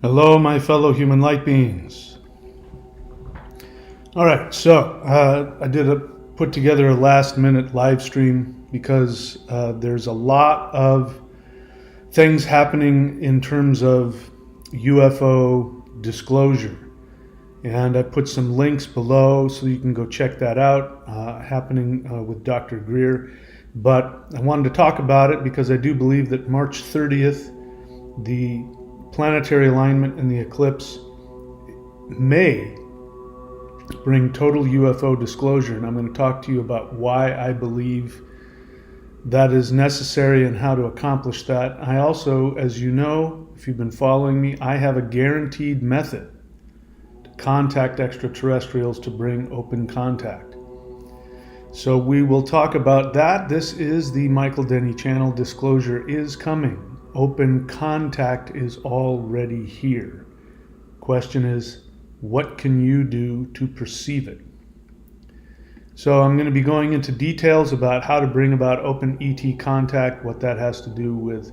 Hello, my fellow human light beings. All right, so I put together a last-minute live stream because there's a lot of things happening in terms of UFO disclosure, and I put some links below so you can go check that out. Happening with Dr. Greer, but I wanted to talk about it because I do believe that March 30th, the planetary alignment and the eclipse may bring total UFO disclosure, and I'm going to talk to you about why I believe that is necessary and how to accomplish that. I also, as you know, if you've been following me, I have a guaranteed method to contact extraterrestrials to bring open contact. So we will talk about that. This is the Michael Denny channel. Disclosure is coming. Open contact is already here. Question is, what can you do to perceive it? So I'm going to be going into details about how to bring about open ET contact, what that has to do with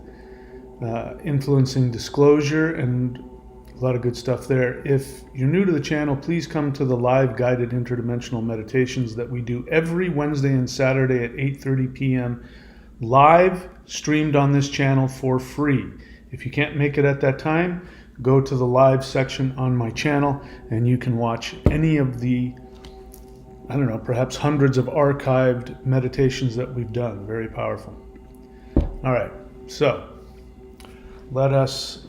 influencing disclosure, and a lot of good stuff there. If you're new to the channel, please come to the live guided interdimensional meditations that we do every Wednesday and Saturday at 8:30 p.m. live, streamed on this channel for free. If you can't make it at that time, go to the live section on my channel and you can watch any of the, I don't know, perhaps hundreds of archived meditations that we've done. Very powerful. All right, so let us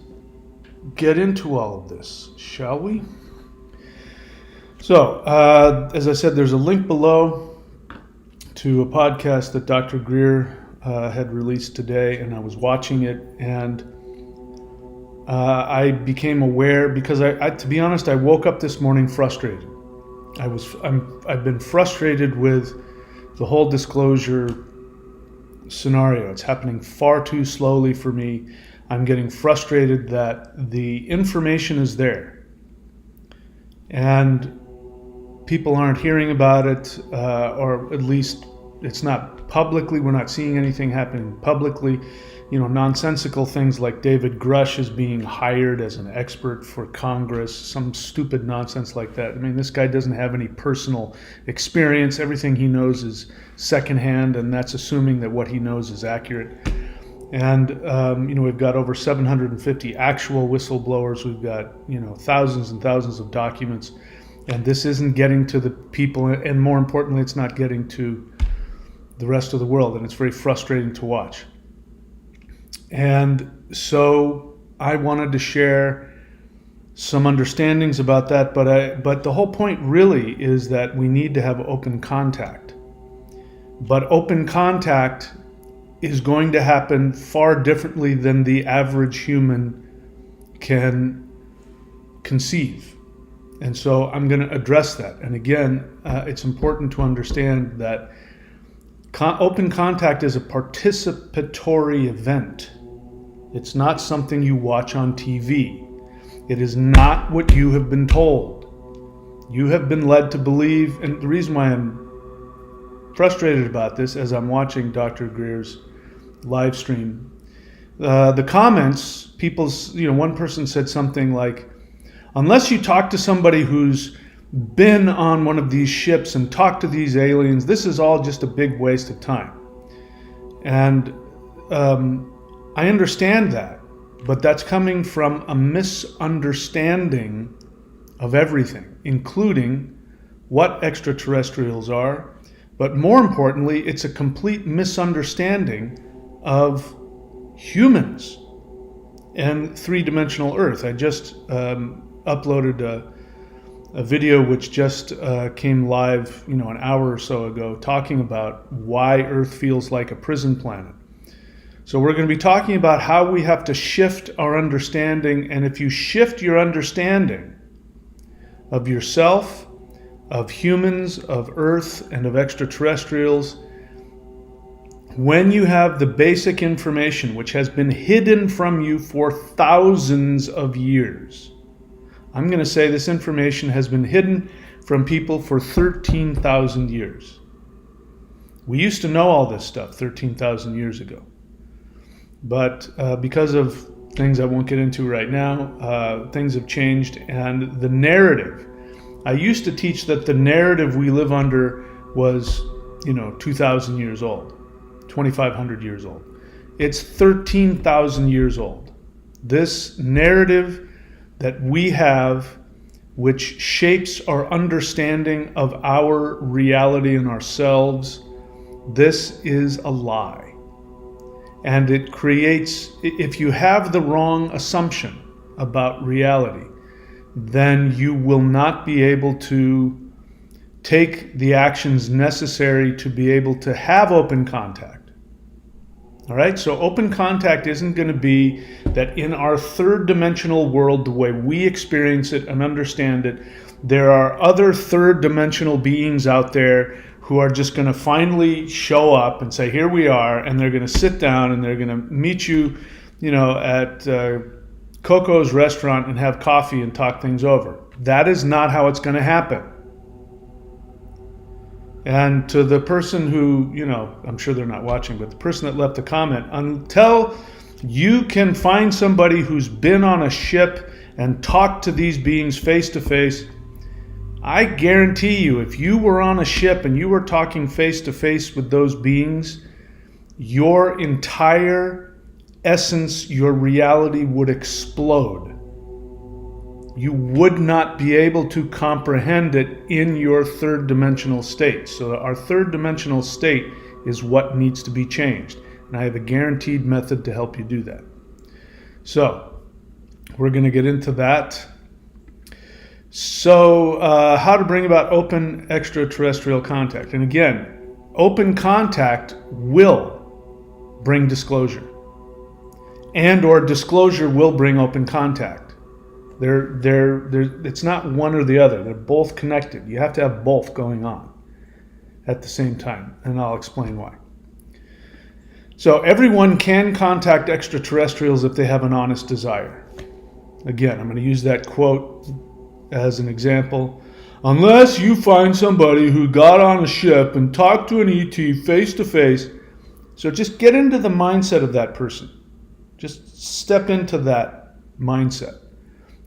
get into all of this, shall we? So, as I said, there's a link below to a podcast that Dr. Greer had released today, and I was watching it, and I became aware because I, to be honest, I woke up this morning frustrated. I've been frustrated with the whole disclosure scenario. It's happening far too slowly for me. I'm getting frustrated that the information is there, and people aren't hearing about it, or at least it's not publicly. We're not seeing anything happening publicly. You know, nonsensical things like David Grush is being hired as an expert for Congress, some stupid nonsense like that. I mean, this guy doesn't have any personal experience. Everything he knows is secondhand, and that's assuming that what he knows is accurate. And, you know, we've got over 750 actual whistleblowers. We've got, you know, thousands and thousands of documents. And this isn't getting to the people, and more importantly, it's not getting to the rest of the world, and it's very frustrating to watch. And so I wanted to share some understandings about that, but the whole point really is that we need to have open contact. But open contact is going to happen far differently than the average human can conceive. And so I'm going to address that. And again, it's important to understand that open contact is a participatory event. It's not something you watch on TV. It is not what you have been told. You have been led to believe, and the reason why I'm frustrated about this as I'm watching Dr. Greer's live stream, the comments, one person said something like, unless you talk to somebody who's been on one of these ships and talked to these aliens, this is all just a big waste of time. And I understand that, but that's coming from a misunderstanding of everything, including what extraterrestrials are, but more importantly, it's a complete misunderstanding of humans and three-dimensional Earth. I just uploaded a video which just came live, an hour or so ago, talking about why Earth feels like a prison planet. So we're going to be talking about how we have to shift our understanding, and if you shift your understanding of yourself, of humans, of Earth, and of extraterrestrials, when you have the basic information which has been hidden from you for thousands of years, I'm going to say this information has been hidden from people for 13,000 years. We used to know all this stuff 13,000 years ago. But because of things I won't get into right now. Things have changed, and the narrative. I used to teach that the narrative we live under was, 2,000 years old, 2,500 years old. It's 13,000 years old. This narrative that we have, which shapes our understanding of our reality and ourselves, this is a lie. And it creates, if you have the wrong assumption about reality, then you will not be able to take the actions necessary to be able to have open contact. All right, so open contact isn't going to be that in our third dimensional world, the way we experience it and understand it, there are other third dimensional beings out there who are just going to finally show up and say, here we are, and they're going to sit down and they're going to meet you, at Coco's restaurant and have coffee and talk things over. That is not how it's going to happen. And to the person who, I'm sure they're not watching, but the person that left the comment, until you can find somebody who's been on a ship and talked to these beings face to face, I guarantee you, if you were on a ship and you were talking face to face with those beings, your entire essence, your reality would explode. You would not be able to comprehend it in your third dimensional state. So our third dimensional state is what needs to be changed. And I have a guaranteed method to help you do that. So we're going to get into that. So how to bring about open extraterrestrial contact. And again, open contact will bring disclosure. And or disclosure will bring open contact. It's not one or the other. They're both connected. You have to have both going on at the same time. And I'll explain why. So everyone can contact extraterrestrials if they have an honest desire. Again, I'm going to use that quote as an example. Unless you find somebody who got on a ship and talked to an ET face to face. So just get into the mindset of that person. Just step into that mindset.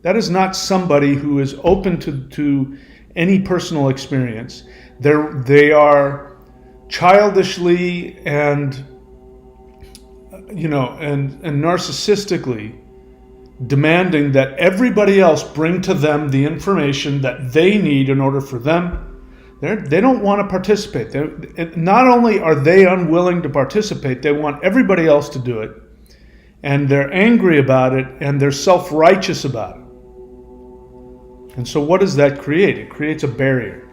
That is not somebody who is open to any personal experience. They are childishly and narcissistically demanding that everybody else bring to them the information that they need in order for them. They don't want to participate. Not only are they unwilling to participate, they want everybody else to do it. And they're angry about it, and they're self-righteous about it. And so what does that create? It creates a barrier.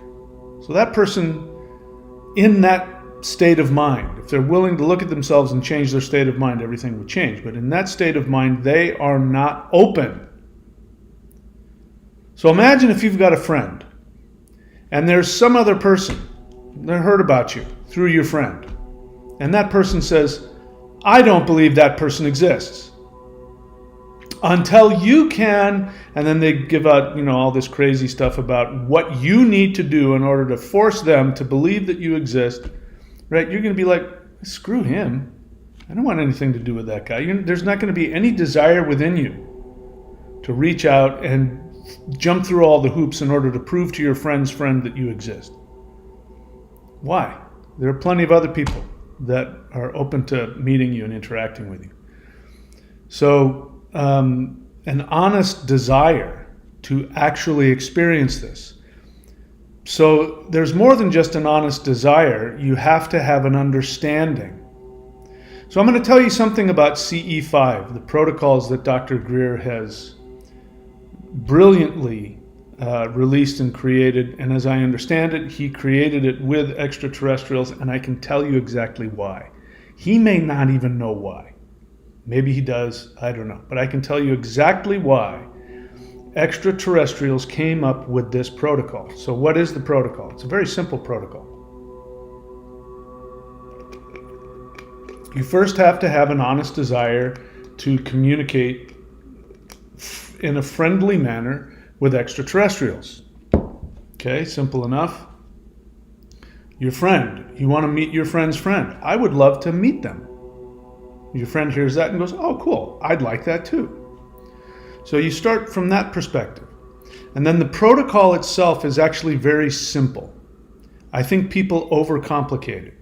So that person in that state of mind, if they're willing to look at themselves and change their state of mind, everything would change. But in that state of mind, they are not open. So imagine if you've got a friend, and there's some other person that heard about you through your friend, and that person says, I don't believe that person exists. Until you can, and then they give out, all this crazy stuff about what you need to do in order to force them to believe that you exist, right? You're going to be like, screw him. I don't want anything to do with that guy. There's not going to be any desire within you to reach out and jump through all the hoops in order to prove to your friend's friend that you exist. Why? There are plenty of other people that are open to meeting you and interacting with you. So an honest desire to actually experience this. So there's more than just an honest desire. You have to have an understanding. So I'm going to tell you something about CE5, the protocols that Dr. Greer has brilliantly released and created. And as I understand it, he created it with extraterrestrials, and I can tell you exactly why. He may not even know why. Maybe he does, I don't know. But I can tell you exactly why extraterrestrials came up with this protocol. So what is the protocol? It's a very simple protocol. You first have to have an honest desire to communicate in a friendly manner with extraterrestrials. Okay, simple enough. Your friend, you want to meet your friend's friend. I would love to meet them. Your friend hears that and goes, oh, cool, I'd like that too. So you start from that perspective. And then the protocol itself is actually very simple. I think people overcomplicate it.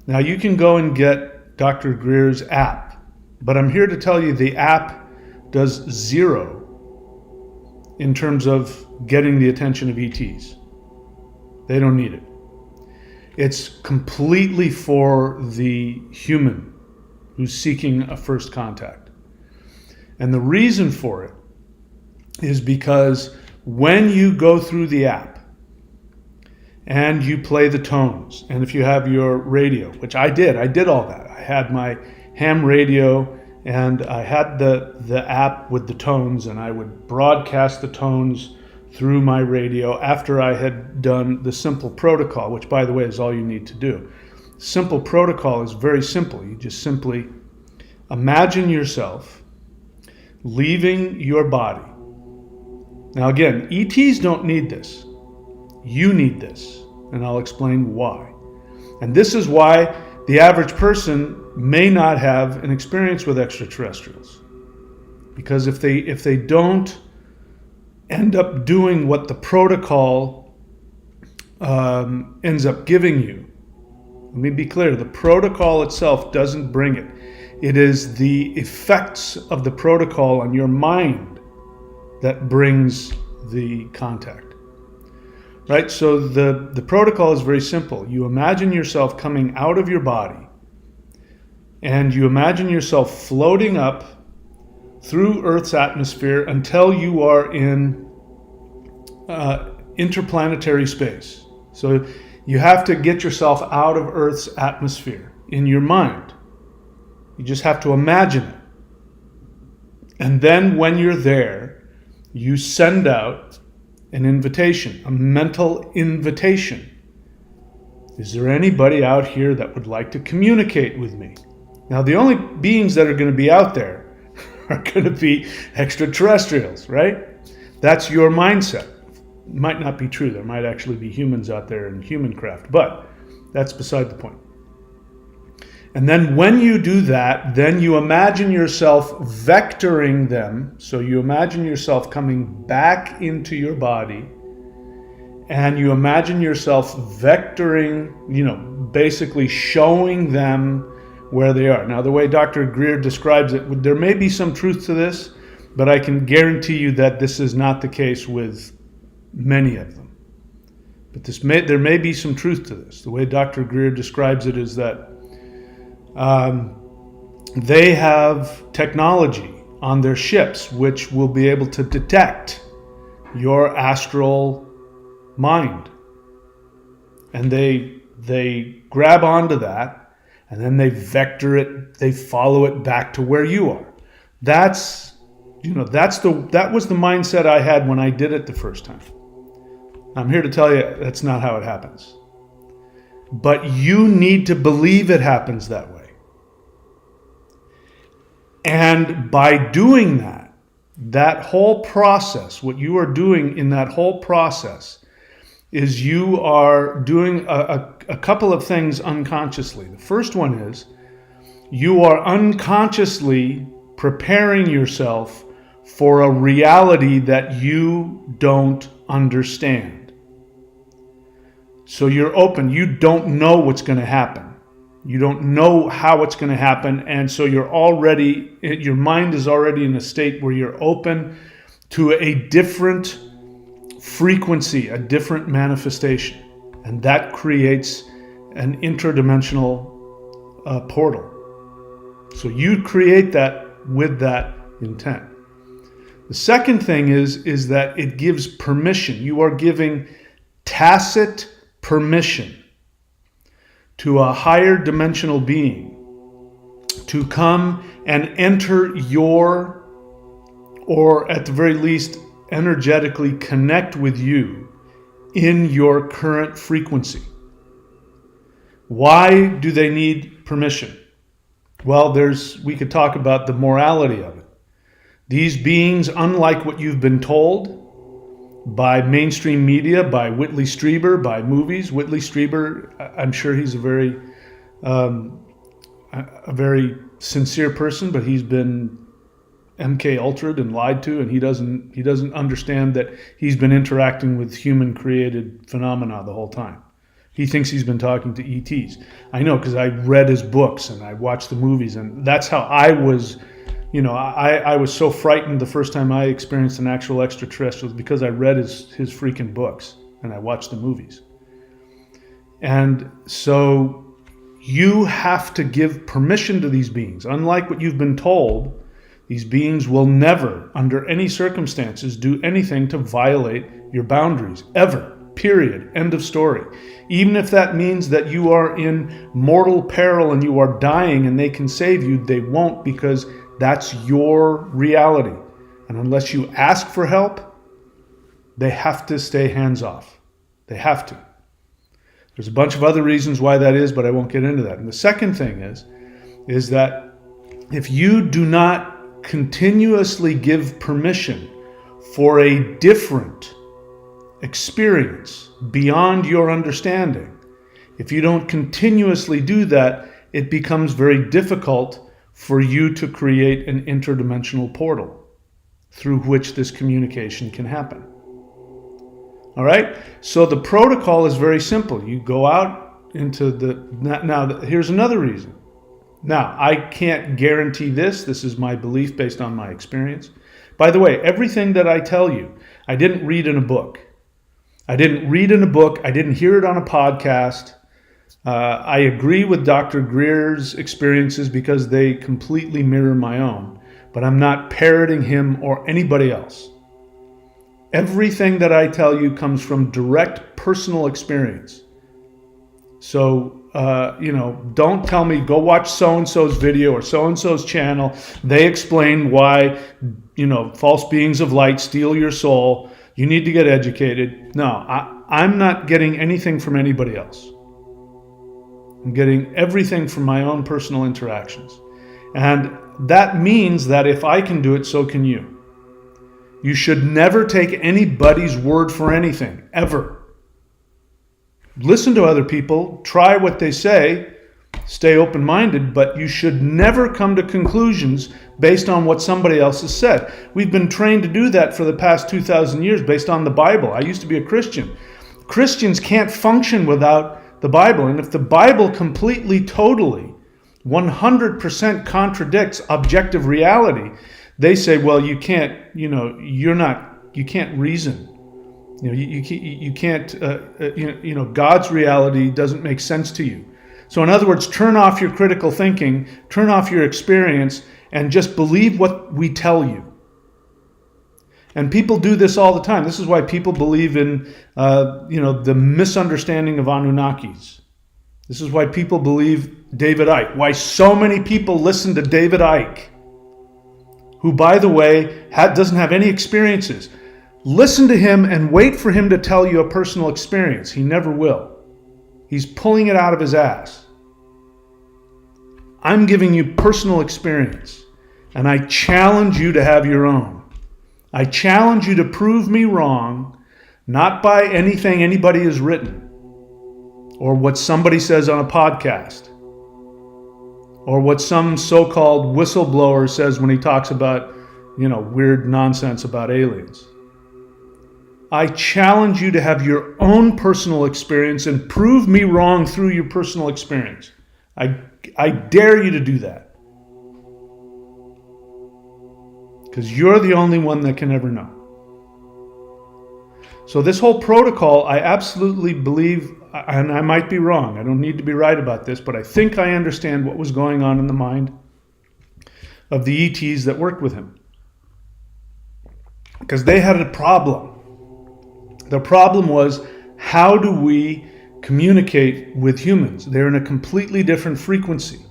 Now you can go and get Dr. Greer's app, but I'm here to tell you the app does zero in terms of getting the attention of ETs. They don't need it. It's completely for the human who's seeking a first contact. And the reason for it is because when you go through the app and you play the tones, and if you have your radio, which I did all that. I had my ham radio and I had the app with the tones, and I would broadcast the tones through my radio after I had done the simple protocol, which, by the way, is all you need to do. Simple protocol is very simple. You just simply imagine yourself leaving your body. Now again, ETs don't need this. You need this, and I'll explain why. And this is why the average person may not have an experience with extraterrestrials. Because if they don't end up doing what the protocol ends up giving you, let me be clear, the protocol itself doesn't bring it. It is the effects of the protocol on your mind that brings the contact. Right? So the protocol is very simple. You imagine yourself coming out of your body, and you imagine yourself floating up through Earth's atmosphere until you are in interplanetary space. So you have to get yourself out of Earth's atmosphere in your mind. You just have to imagine it. And then when you're there, you send out an invitation, a mental invitation. Is there anybody out here that would like to communicate with me? Now, the only beings that are going to be out there are going to be extraterrestrials, right? That's your mindset. It might not be true. There might actually be humans out there in human craft, but that's beside the point. And then when you do that, then you imagine yourself vectoring them. So you imagine yourself coming back into your body, and you imagine yourself vectoring, basically showing them where they are. Now, the way Dr. Greer describes it, there may be some truth to this, but I can guarantee you that this is not the case with many of them. But there may be some truth to this. The way Dr. Greer describes it is that they have technology on their ships which will be able to detect your astral mind. And they grab onto that, and then they vector it, they follow it back to where you are. That was the mindset I had when I did it the first time. I'm here to tell you that's not how it happens. But you need to believe it happens that way. And by doing that whole process, what you are doing in that whole process is you are doing a couple of things unconsciously. The first one is you are unconsciously preparing yourself for a reality that you don't understand. So you're open. You don't know what's going to happen. You don't know how it's going to happen. And so your mind is already in a state where you're open to a different frequency, a different manifestation. And that creates an interdimensional portal. So you create that with that intent. The second thing is that it gives permission. You are giving tacit permission to a higher dimensional being to come and enter your, or at the very least, energetically connect with you in your current frequency. Why do they need permission? Well, we could talk about the morality of it. These beings, unlike what you've been told by mainstream media, by Whitley Strieber, by movies. Whitley Strieber, I'm sure he's a very sincere person, but he's been MK Ultra'd and lied to, and he doesn't understand that he's been interacting with human created phenomena the whole time. He thinks he's been talking to ETs. I know, because I read his books and I watched the movies, and that's how I was. I was so frightened the first time I experienced an actual extraterrestrial, because I read his freaking books and I watched the movies. And so you have to give permission to these beings. Unlike what you've been told, these beings will never, under any circumstances, do anything to violate your boundaries, ever. Period. End of story. Even if that means that you are in mortal peril and you are dying and they can save you, they won't, because that's your reality. And unless you ask for help, they have to stay hands off. They have to. There's a bunch of other reasons why that is, but I won't get into that. And the second thing is that if you do not continuously give permission for a different experience beyond your understanding, if you don't continuously do that, it becomes very difficult for you to create an interdimensional portal through which this communication can happen. All right? So the protocol is very simple. You go out into the... Now, here's another reason. Now, I can't guarantee this. This is my belief based on my experience. By the way, everything that I tell you, I didn't read in a book. I didn't hear it on a podcast. I agree with Dr. Greer's experiences because they completely mirror my own, but I'm not parroting him or anybody else. Everything that I tell you comes from direct personal experience. So, don't tell me, go watch so-and-so's video or so-and-so's channel. They explain why, false beings of light steal your soul. You need to get educated. No, I'm not getting anything from anybody else. I'm getting everything from my own personal interactions. And that means that if I can do it, so can you. You should never take anybody's word for anything, ever. Listen to other people, try what they say, stay open-minded, but you should never come to conclusions based on what somebody else has said. We've been trained to do that for the past 2,000 years based on the Bible. I used to be a Christian. Christians can't function without the Bible. And if the Bible completely, totally, 100% contradicts objective reality, they say, well, you can't, you can't reason. You can't, God's reality doesn't make sense to you. So in other words, turn off your critical thinking, turn off your experience, and just believe what we tell you. And people do this all the time. This is why people believe in, the misunderstanding of Anunnakis. This is why people believe David Icke. Why so many people listen to David Icke, who, by the way, doesn't have any experiences. Listen to him and wait for him to tell you a personal experience. He never will. He's pulling it out of his ass. I'm giving you personal experience, and I challenge you to have your own. I challenge you to prove me wrong, not by anything anybody has written, or what somebody says on a podcast, or what some so-called whistleblower says when he talks about, weird nonsense about aliens. I challenge you to have your own personal experience and prove me wrong through your personal experience. I dare you to do that. Because you're the only one that can ever know. So this whole protocol, I absolutely believe, and I might be wrong, I don't need to be right about this, but I think I understand what was going on in the mind of the ETs that worked with him. Because they had a problem. The problem was, how do we communicate with humans? They're in a completely different frequency.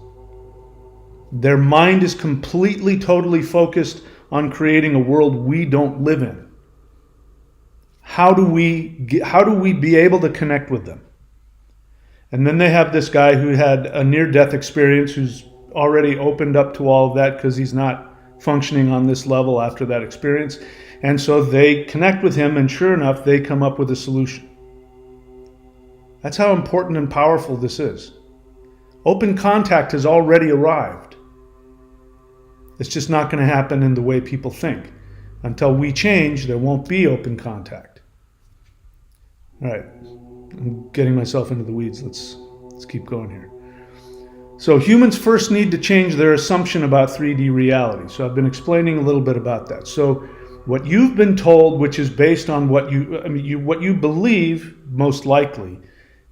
Their mind is completely, totally focused on creating a world we don't live in. How do we be able to connect with them? And then they have this guy who had a near-death experience, who's already opened up to all of that because he's not functioning on this level after that experience. And so they connect with him, and sure enough, they come up with a solution. That's how important and powerful this is. Open contact has already arrived. It's just not going to happen in the way people think. Until we change, there won't be open contact. All right, I'm getting myself into the weeds. Let's keep going here. So humans first need to change their assumption about 3D reality. So I've been explaining a little bit about that. So what you've been told, which is based on what you believe, most likely,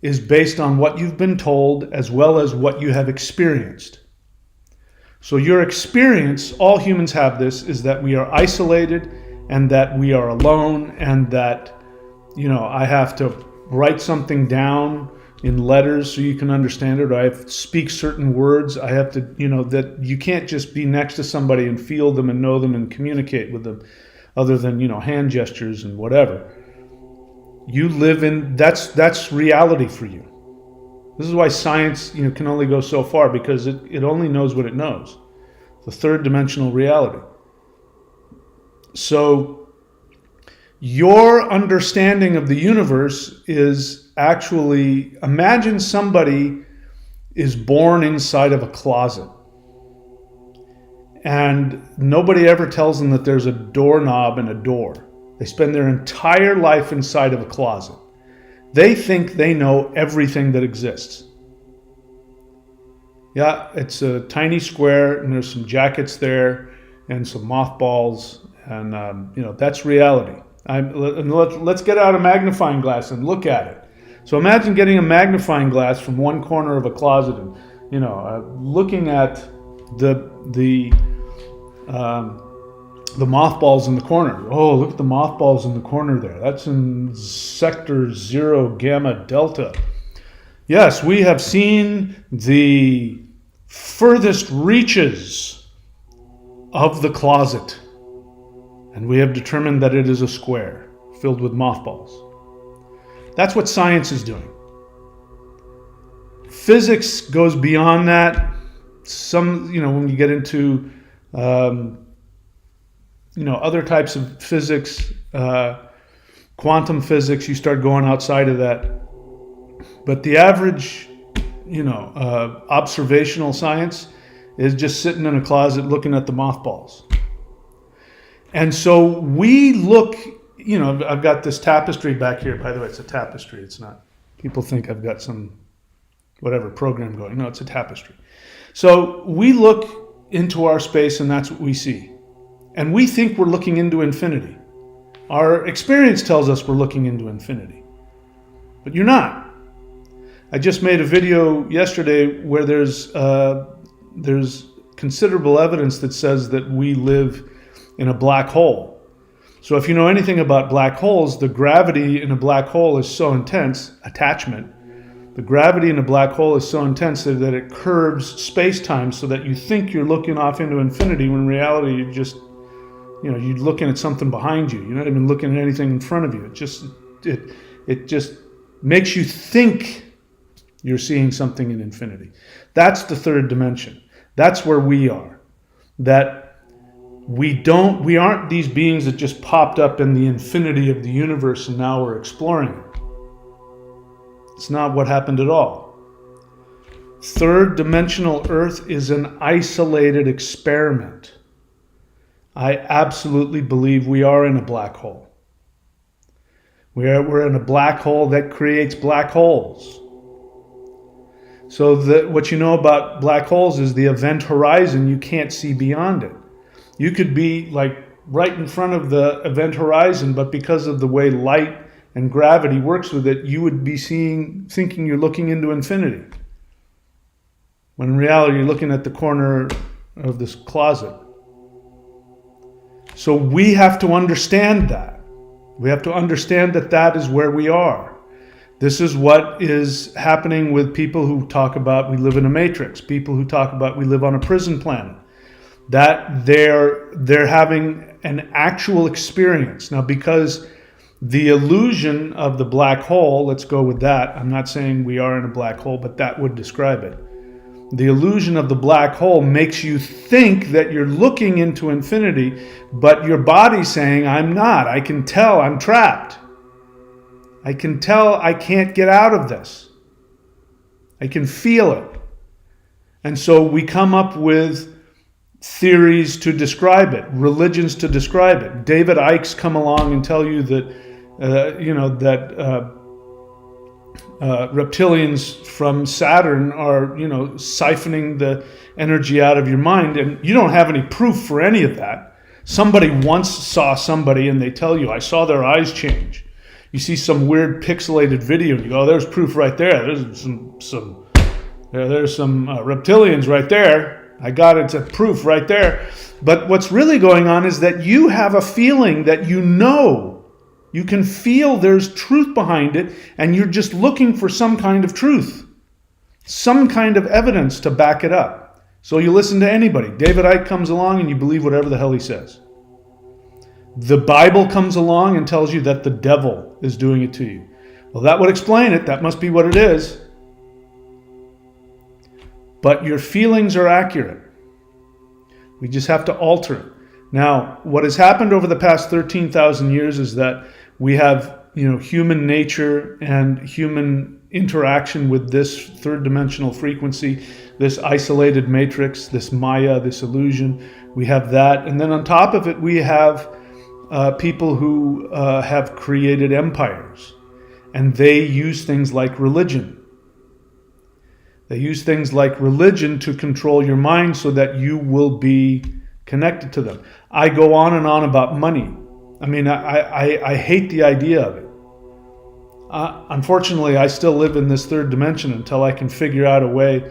is based on what you've been told as well as what you have experienced. So your experience, all humans have this, is that we are isolated and that we are alone and that, I have to write something down in letters so you can understand it, or I have to speak certain words. I have to, that you can't just be next to somebody and feel them and know them and communicate with them other than, hand gestures and whatever. You live in, that's reality for you. This is why science, can only go so far, because it only knows what it knows. The third dimensional reality. So your understanding of the universe is actually, imagine somebody is born inside of a closet and nobody ever tells them that there's a doorknob and a door. They spend their entire life inside of a closet. They think they know everything that exists. Yeah, it's a tiny square and there's some jackets there and some mothballs and, that's reality. Let's get out a magnifying glass and look at it. So imagine getting a magnifying glass from one corner of a closet and, looking at the mothballs in the corner. Oh, look at the mothballs in the corner there. That's in sector 0 gamma delta. Yes, we have seen the furthest reaches of the closet, and we have determined that it is a square filled with mothballs. That's what science is doing. Physics goes beyond that. When you get into other types of physics, quantum physics, you start going outside of that. But the average, observational science is just sitting in a closet looking at the mothballs. And so we look, I've got this tapestry back here. By the way, it's a tapestry. It's not, people think I've got some, program going. No, it's a tapestry. So we look into our space and that's what we see. And we think we're looking into infinity. Our experience tells us we're looking into infinity. But you're not. I just made a video yesterday where there's considerable evidence that says that we live in a black hole. So if you know anything about black holes, the gravity in a black hole is so intense, attachment, the gravity in a black hole is so intense that it curves space-time so that you think you're looking off into infinity when in reality you're just, you're looking at something behind you. You're not even looking at anything in front of you. It just makes you think you're seeing something in infinity. That's the third dimension. That's where we are. That we aren't these beings that just popped up in the infinity of the universe and now we're exploring it. It's not what happened at all. Third dimensional Earth is an isolated experiment. I absolutely believe we are in a black hole. We're in a black hole that creates black holes. So what you know about black holes is the event horizon, you can't see beyond it. You could be like right in front of the event horizon, but because of the way light and gravity works with it, you would be thinking you're looking into infinity. When in reality, you're looking at the corner of this closet. So we have to understand that. We have to understand that that is where we are. This is what is happening with people who talk about we live in a matrix, people who talk about we live on a prison planet, that they're having an actual experience. Now, because the illusion of the black hole, let's go with that. I'm not saying we are in a black hole, but that would describe it. The illusion of the black hole makes you think that you're looking into infinity, but your body's saying, I'm not. I can tell I'm trapped. I can tell I can't get out of this. I can feel it. And so we come up with theories to describe it, religions to describe it. David Icke's come along and tell you that, reptilians from Saturn are, siphoning the energy out of your mind, and you don't have any proof for any of that. Somebody once saw somebody and they tell you, I saw their eyes change. You see some weird pixelated video and you go, oh, there's proof right there. There's some reptilians right there. I got it to proof right there. But what's really going on is that you have a feeling that you can feel there's truth behind it, and you're just looking for some kind of truth, some kind of evidence to back it up. So you listen to anybody. David Icke comes along and you believe whatever the hell he says. The Bible comes along and tells you that the devil is doing it to you. Well, that would explain it. That must be what it is. But your feelings are accurate. We just have to alter it. Now, what has happened over the past 13,000 years is that we have, human nature and human interaction with this third dimensional frequency, this isolated matrix, this Maya, this illusion. We have that. And then on top of it, we have people who have created empires. And they use things like religion. They use things like religion to control your mind so that you will be connected to them. I go on and on about money. I mean, I hate the idea of it. Unfortunately, I still live in this third dimension until I can figure out a way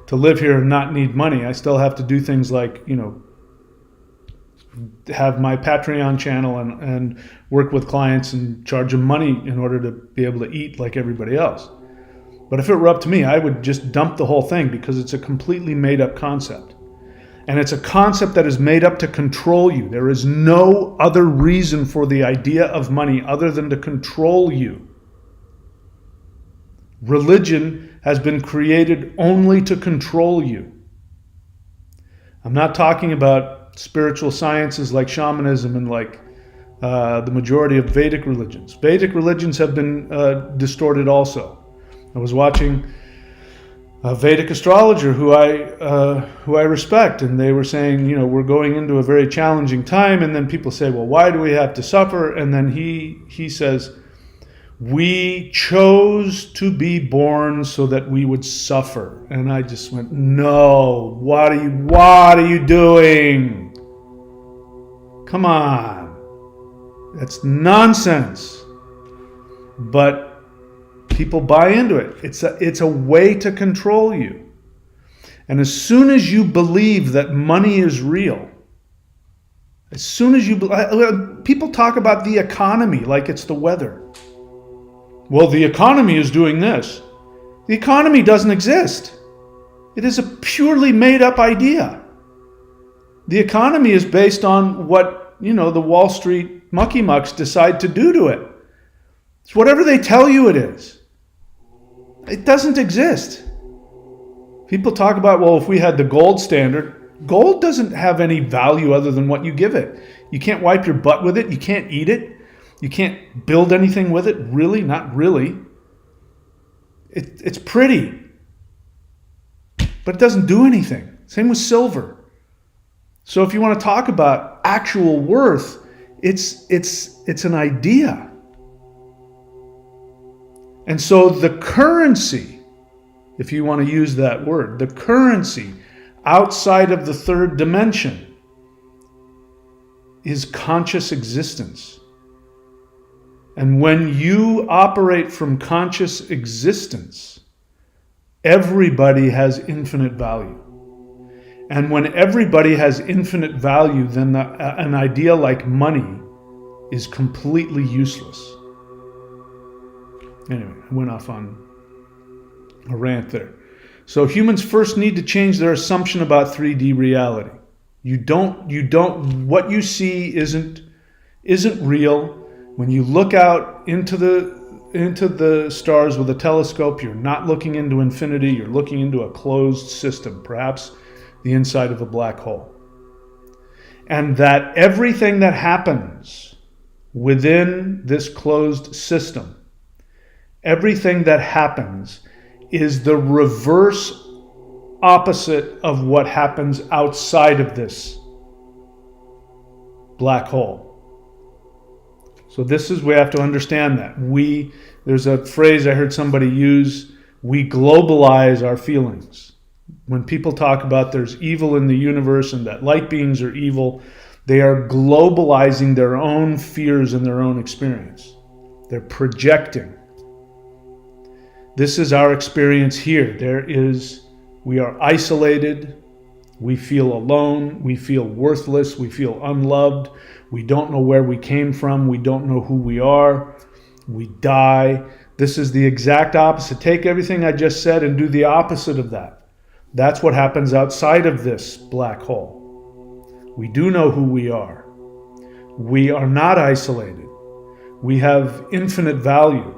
to live here and not need money. I still have to do things like, have my Patreon channel and work with clients and charge them money in order to be able to eat like everybody else. But if it were up to me, I would just dump the whole thing because it's a completely made up concept. And it's a concept that is made up to control you. There is no other reason for the idea of money other than to control you. Religion has been created only to control you. I'm not talking about spiritual sciences like shamanism and like the majority of Vedic religions. Vedic religions have been distorted also. I was watching a Vedic astrologer who I respect, and they were saying, we're going into a very challenging time, and then people say, well, why do we have to suffer? And then he says, we chose to be born so that we would suffer. And I just went, no, what are you doing? Come on. That's nonsense. But people buy into it. It's a way to control you. And as soon as you believe that money is real, as soon as people talk about the economy like it's the weather. Well, the economy is doing this. The economy doesn't exist. It is a purely made up idea. The economy is based on what, the Wall Street mucky mucks decide to do to it. It's whatever they tell you it is. It doesn't exist. People talk about, well, if we had the gold standard, gold doesn't have any value other than what you give it. You can't wipe your butt with it. You can't eat it. You can't build anything with it. Really? Not really. It's pretty. But it doesn't do anything. Same with silver. So if you want to talk about actual worth, it's an idea. And so the currency, if you want to use that word, the currency outside of the third dimension is conscious existence. And when you operate from conscious existence, everybody has infinite value. And when everybody has infinite value, then an idea like money is completely useless. Anyway, I went off on a rant there. So humans first need to change their assumption about 3D reality. What you see isn't real. When you look out into the stars with a telescope, you're not looking into infinity, you're looking into a closed system, perhaps the inside of a black hole. And that everything that happens within this closed system, everything that happens is the reverse opposite of what happens outside of this black hole. So this is, we have to understand that. There's a phrase I heard somebody use, we globalize our feelings. When people talk about there's evil in the universe and that light beings are evil, they are globalizing their own fears and their own experience. They're projecting. This is our experience here. We are isolated. We feel alone. We feel worthless. We feel unloved. We don't know where we came from. We don't know who we are. We die. This is the exact opposite. Take everything I just said and do the opposite of that. That's what happens outside of this black hole. We do know who we are. We are not isolated. We have infinite value.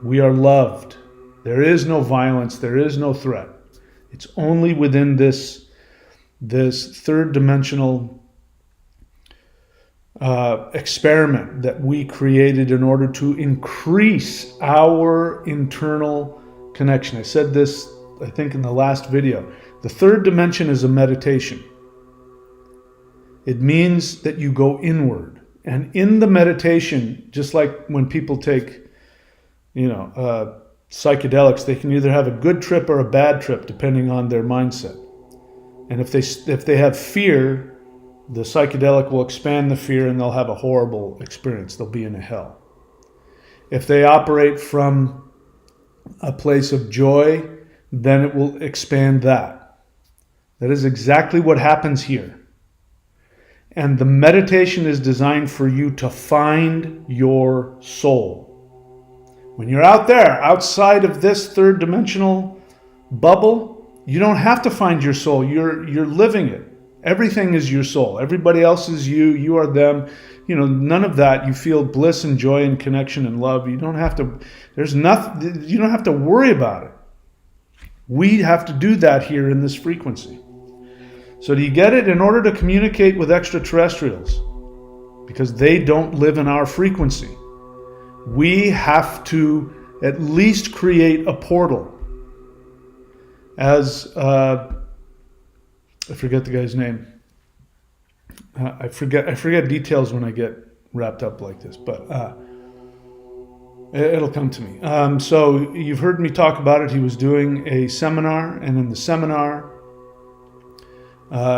We are loved. There is no violence. There is no threat. It's only within this third dimensional experiment that we created in order to increase our internal connection. I said this, I think, in the last video. The third dimension is a meditation. It means that you go inward. And in the meditation, just like when people take, psychedelics, they can either have a good trip or a bad trip, depending on their mindset. And if they have fear, the psychedelic will expand the fear and they'll have a horrible experience. They'll be in a hell. If they operate from a place of joy, then it will expand that. That is exactly what happens here. And the meditation is designed for you to find your soul. When you're out there, outside of this third dimensional bubble, you don't have to find your soul. You're living it. Everything is your soul. Everybody else is you. You are them. None of that. You feel bliss and joy and connection and love. You don't have to. You don't have to worry about it. We have to do that here in this frequency. So do you get it? In order to communicate with extraterrestrials, because they don't live in our frequency, we have to at least create a portal. As I forget the guy's name. I forget details when I get wrapped up like this, but it'll come to me. So you've heard me talk about it. He was doing a seminar, and in the seminar,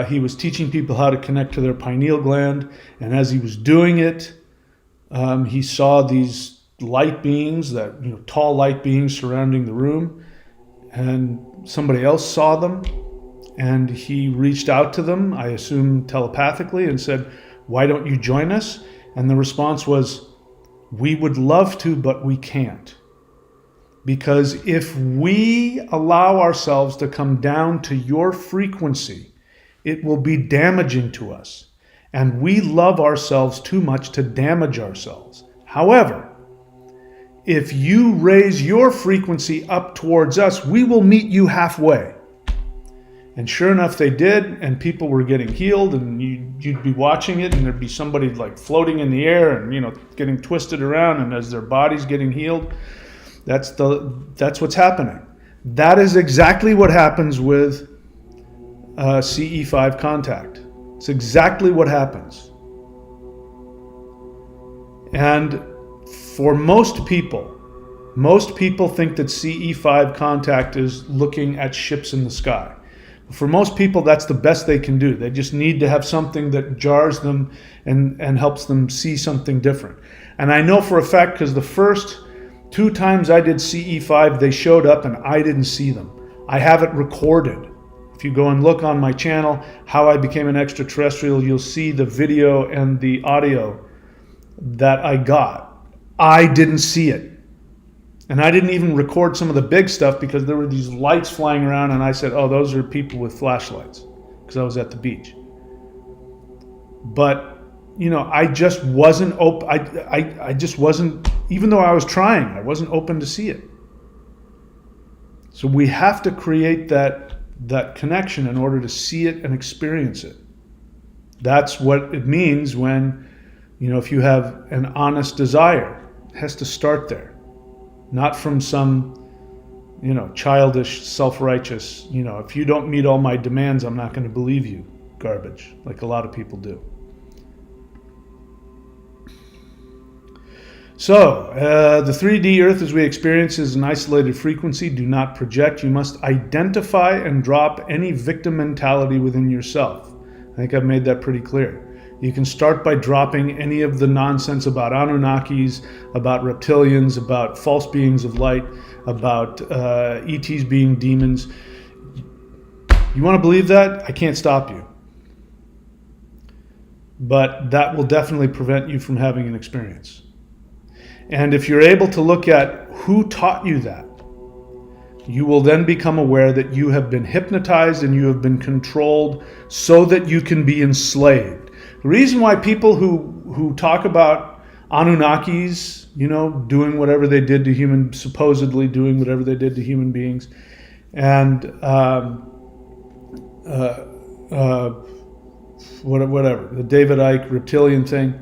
he was teaching people how to connect to their pineal gland. And as he was doing it, he saw these light beings, tall light beings surrounding the room, and somebody else saw them, and he reached out to them, I assume telepathically, and said, "Why don't you join us?" And the response was, "We would love to, but we can't. Because if we allow ourselves to come down to your frequency, it will be damaging to us. And we love ourselves too much to damage ourselves. However, if you raise your frequency up towards us, we will meet you halfway." And sure enough, they did, and people were getting healed, and you'd be watching it, and there'd be somebody like floating in the air and getting twisted around, and as their body's getting healed, that's what's happening. That is exactly what happens with CE5 contact. It's exactly what happens. And for most people think that CE5 contact is looking at ships in the sky. For most people, that's the best they can do. They just need to have something that jars them and helps them see something different. And I know for a fact, because the first 2 times I did CE5, they showed up and I didn't see them. I have it recorded. If you go and look on my channel, How I Became an Extraterrestrial, you'll see the video and the audio that I got. I didn't see it. And I didn't even record some of the big stuff because there were these lights flying around, and I said, "Oh, those are people with flashlights," because I was at the beach. But, I just wasn't open. I just wasn't, even though I was trying, I wasn't open to see it. So we have to create that connection in order to see it and experience it. That's what it means when, if you have an honest desire, it has to start there. Not from some, childish, self-righteous, if you don't meet all my demands, I'm not going to believe you garbage, like a lot of people do. So, the 3D Earth as we experience is an isolated frequency. Do not project. You must identify and drop any victim mentality within yourself. I think I've made that pretty clear. You can start by dropping any of the nonsense about Anunnakis, about reptilians, about false beings of light, about ETs being demons. You want to believe that? I can't stop you. But that will definitely prevent you from having an experience. And if you're able to look at who taught you that, you will then become aware that you have been hypnotized and you have been controlled so that you can be enslaved. The reason why people who talk about Anunnakis, doing whatever they did to supposedly doing whatever they did to human beings, and whatever, the David Icke reptilian thing,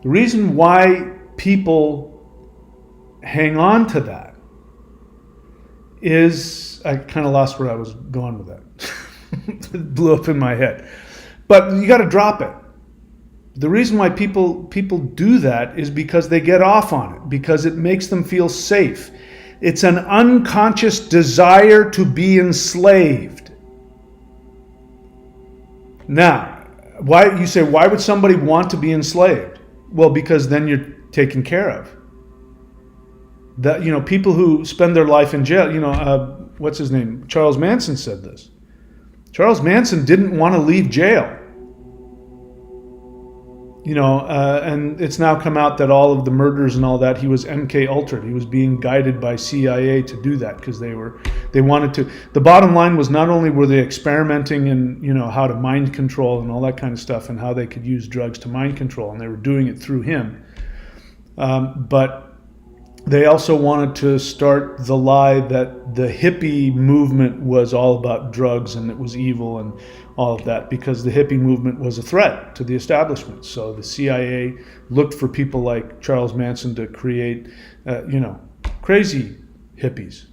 the reason why people hang on to that is, I kind of lost where I was going with that. It blew up in my head. But you got to drop it. The reason why people do that is because they get off on it, because it makes them feel safe. It's an unconscious desire to be enslaved. Now, why would somebody want to be enslaved? Well, because then you're taken care of. That, people who spend their life in jail, what's his name? Charles Manson said this. Charles Manson didn't want to leave jail. And it's now come out that all of the murders and all that, he was MK Ultra. He was being guided by CIA to do that because they wanted to. The bottom line was, not only were they experimenting in, how to mind control and all that kind of stuff, and how they could use drugs to mind control, and they were doing it through him, but they also wanted to start the lie that the hippie movement was all about drugs and it was evil and all of that, because the hippie movement was a threat to the establishment. So the CIA looked for people like Charles Manson to create, crazy hippies.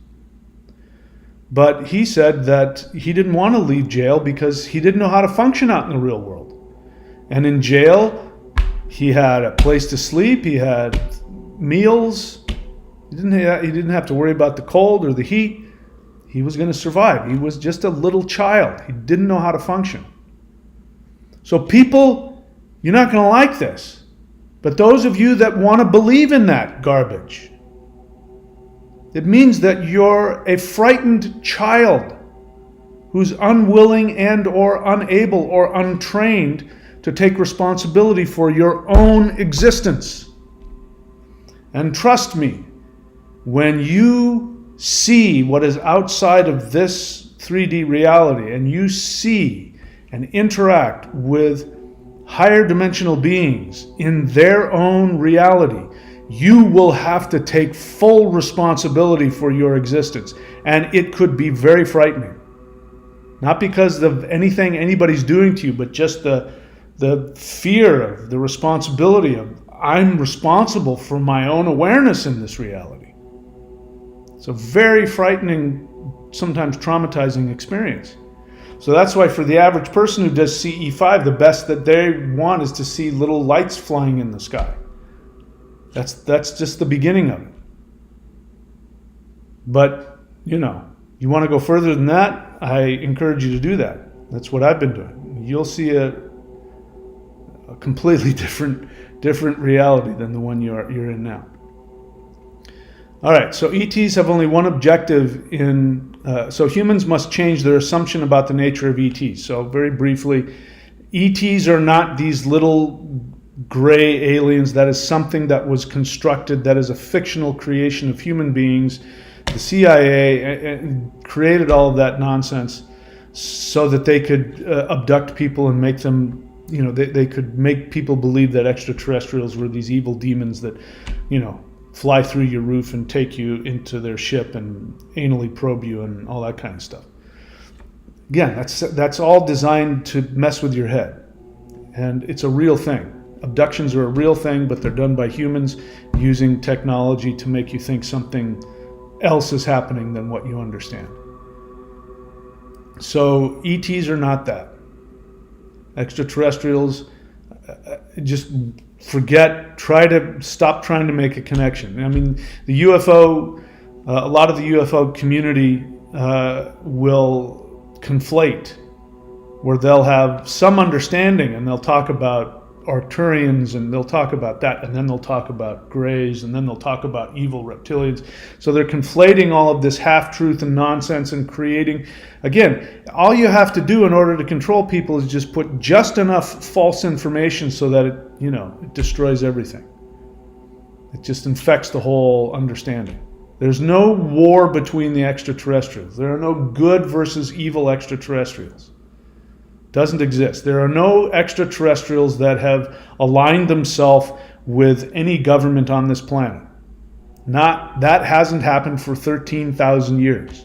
But he said that he didn't want to leave jail because he didn't know how to function out in the real world. And in jail, he had a place to sleep, he had meals. He didn't have to worry about the cold or the heat. He was going to survive. He was just a little child. He didn't know how to function. So people, you're not going to like this. But those of you that want to believe in that garbage, it means that you're a frightened child who's unwilling and or unable or untrained to take responsibility for your own existence. And trust me, when you see what is outside of this 3D reality, and you see and interact with higher dimensional beings in their own reality, you will have to take full responsibility for your existence. And it could be very frightening. Not because of anything anybody's doing to you, but just the fear of the responsibility of, I'm responsible for my own awareness in this reality. It's a very frightening, sometimes traumatizing experience. So that's why for the average person who does CE5, the best that they want is to see little lights flying in the sky. That's just the beginning of it. But, you want to go further than that, I encourage you to do that. That's what I've been doing. You'll see a completely different reality than the one you're in now. All right, so ETs have only one objective so humans must change their assumption about the nature of ETs. So very briefly, ETs are not these little gray aliens. That is something that was constructed, that is a fictional creation of human beings. The CIA created all of that nonsense so that they could abduct people and make them, they could make people believe that extraterrestrials were these evil demons that, fly through your roof and take you into their ship and anally probe you and all that kind of stuff. Again, that's all designed to mess with your head. And it's a real thing. Abductions are a real thing, but they're done by humans using technology to make you think something else is happening than what you understand. So ETs are not that. Extraterrestrials, just stop trying to make a connection. I mean, the UFO, a lot of the UFO community will conflate, where they'll have some understanding and they'll talk about Arcturians and they'll talk about that, and then they'll talk about Greys, and then they'll talk about evil reptilians. So they're conflating all of this half-truth and nonsense and creating, again, all you have to do in order to control people is just put just enough false information so that it destroys everything. It just infects the whole understanding. There's no war between the extraterrestrials. There are no good versus evil extraterrestrials. Doesn't exist. There are no extraterrestrials that have aligned themselves with any government on this planet. That hasn't happened for 13,000 years.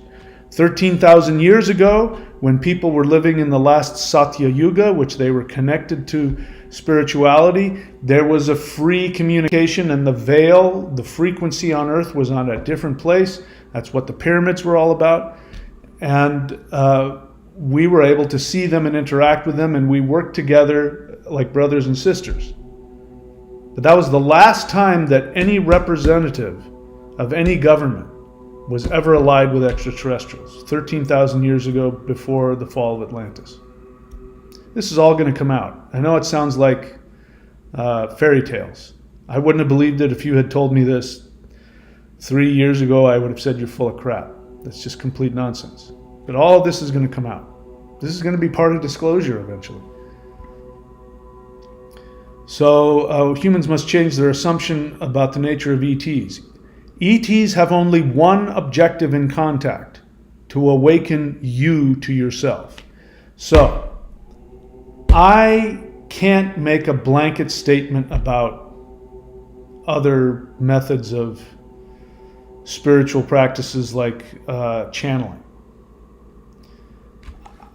13,000 years ago, when people were living in the last Satya Yuga, which they were connected to spirituality, there was a free communication, and the veil, the frequency on Earth was on a different place. That's what the pyramids were all about. And we were able to see them and interact with them, and we worked together like brothers and sisters. But that was the last time that any representative of any government was ever allied with extraterrestrials, 13,000 years ago, before the fall of Atlantis. This is all going to come out. I know it sounds like fairy tales. I wouldn't have believed it if you had told me this 3 years ago. I would have said you're full of crap. That's just complete nonsense. But all of this is going to come out. This is going to be part of disclosure eventually. So humans must change their assumption about the nature of ETs. ETs have only one objective in contact: to awaken you to yourself. So I can't make a blanket statement about other methods of spiritual practices like channeling.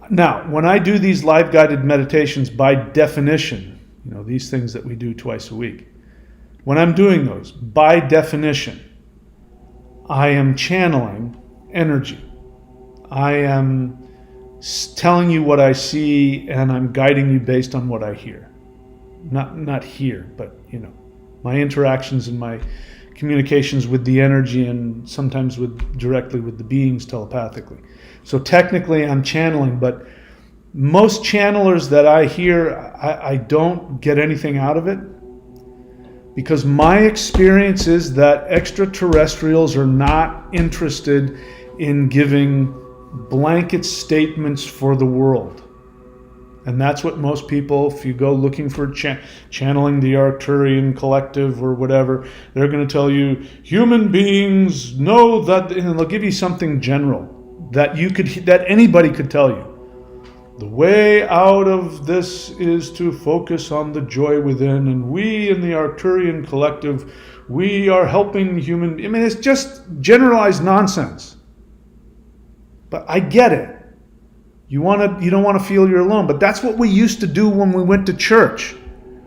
Now, when I do these live guided meditations, by definition, these things that we do twice a week, when I'm doing those, by definition, I am channeling energy. I am telling you what I see, and I'm guiding you based on what I hear. Not hear, but my interactions and my communications with the energy, and sometimes directly with the beings telepathically. So technically I'm channeling, but most channelers that I hear, I don't get anything out of it, because my experience is that extraterrestrials are not interested in giving blanket statements for the world. And that's what most people, if you go looking for channeling the Arcturian collective or whatever, they're going to tell you human beings know that, and they'll give you something general that anybody could tell you. The way out of this is to focus on the joy within, and we in the Arcturian collective, we are helping it's just generalized nonsense. But I get it. You don't want to feel you're alone, but that's what we used to do when we went to church.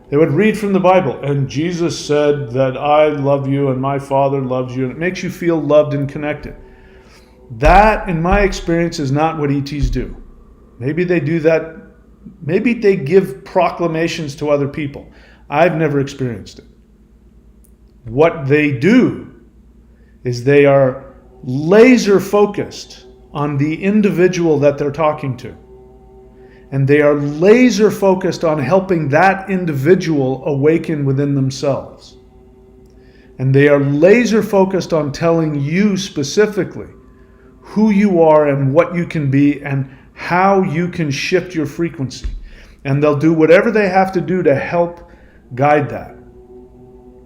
They would read from the Bible, and Jesus said that I love you and my Father loves you, and it makes you feel loved and connected. That, in my experience, is not what ETs do. Maybe they do that. Maybe they give proclamations to other people. I've never experienced it. What they do is they are laser focused on the individual that they're talking to. And they are laser focused on helping that individual awaken within themselves. And they are laser focused on telling you specifically who you are and what you can be and how you can shift your frequency. And they'll do whatever they have to do to help guide that.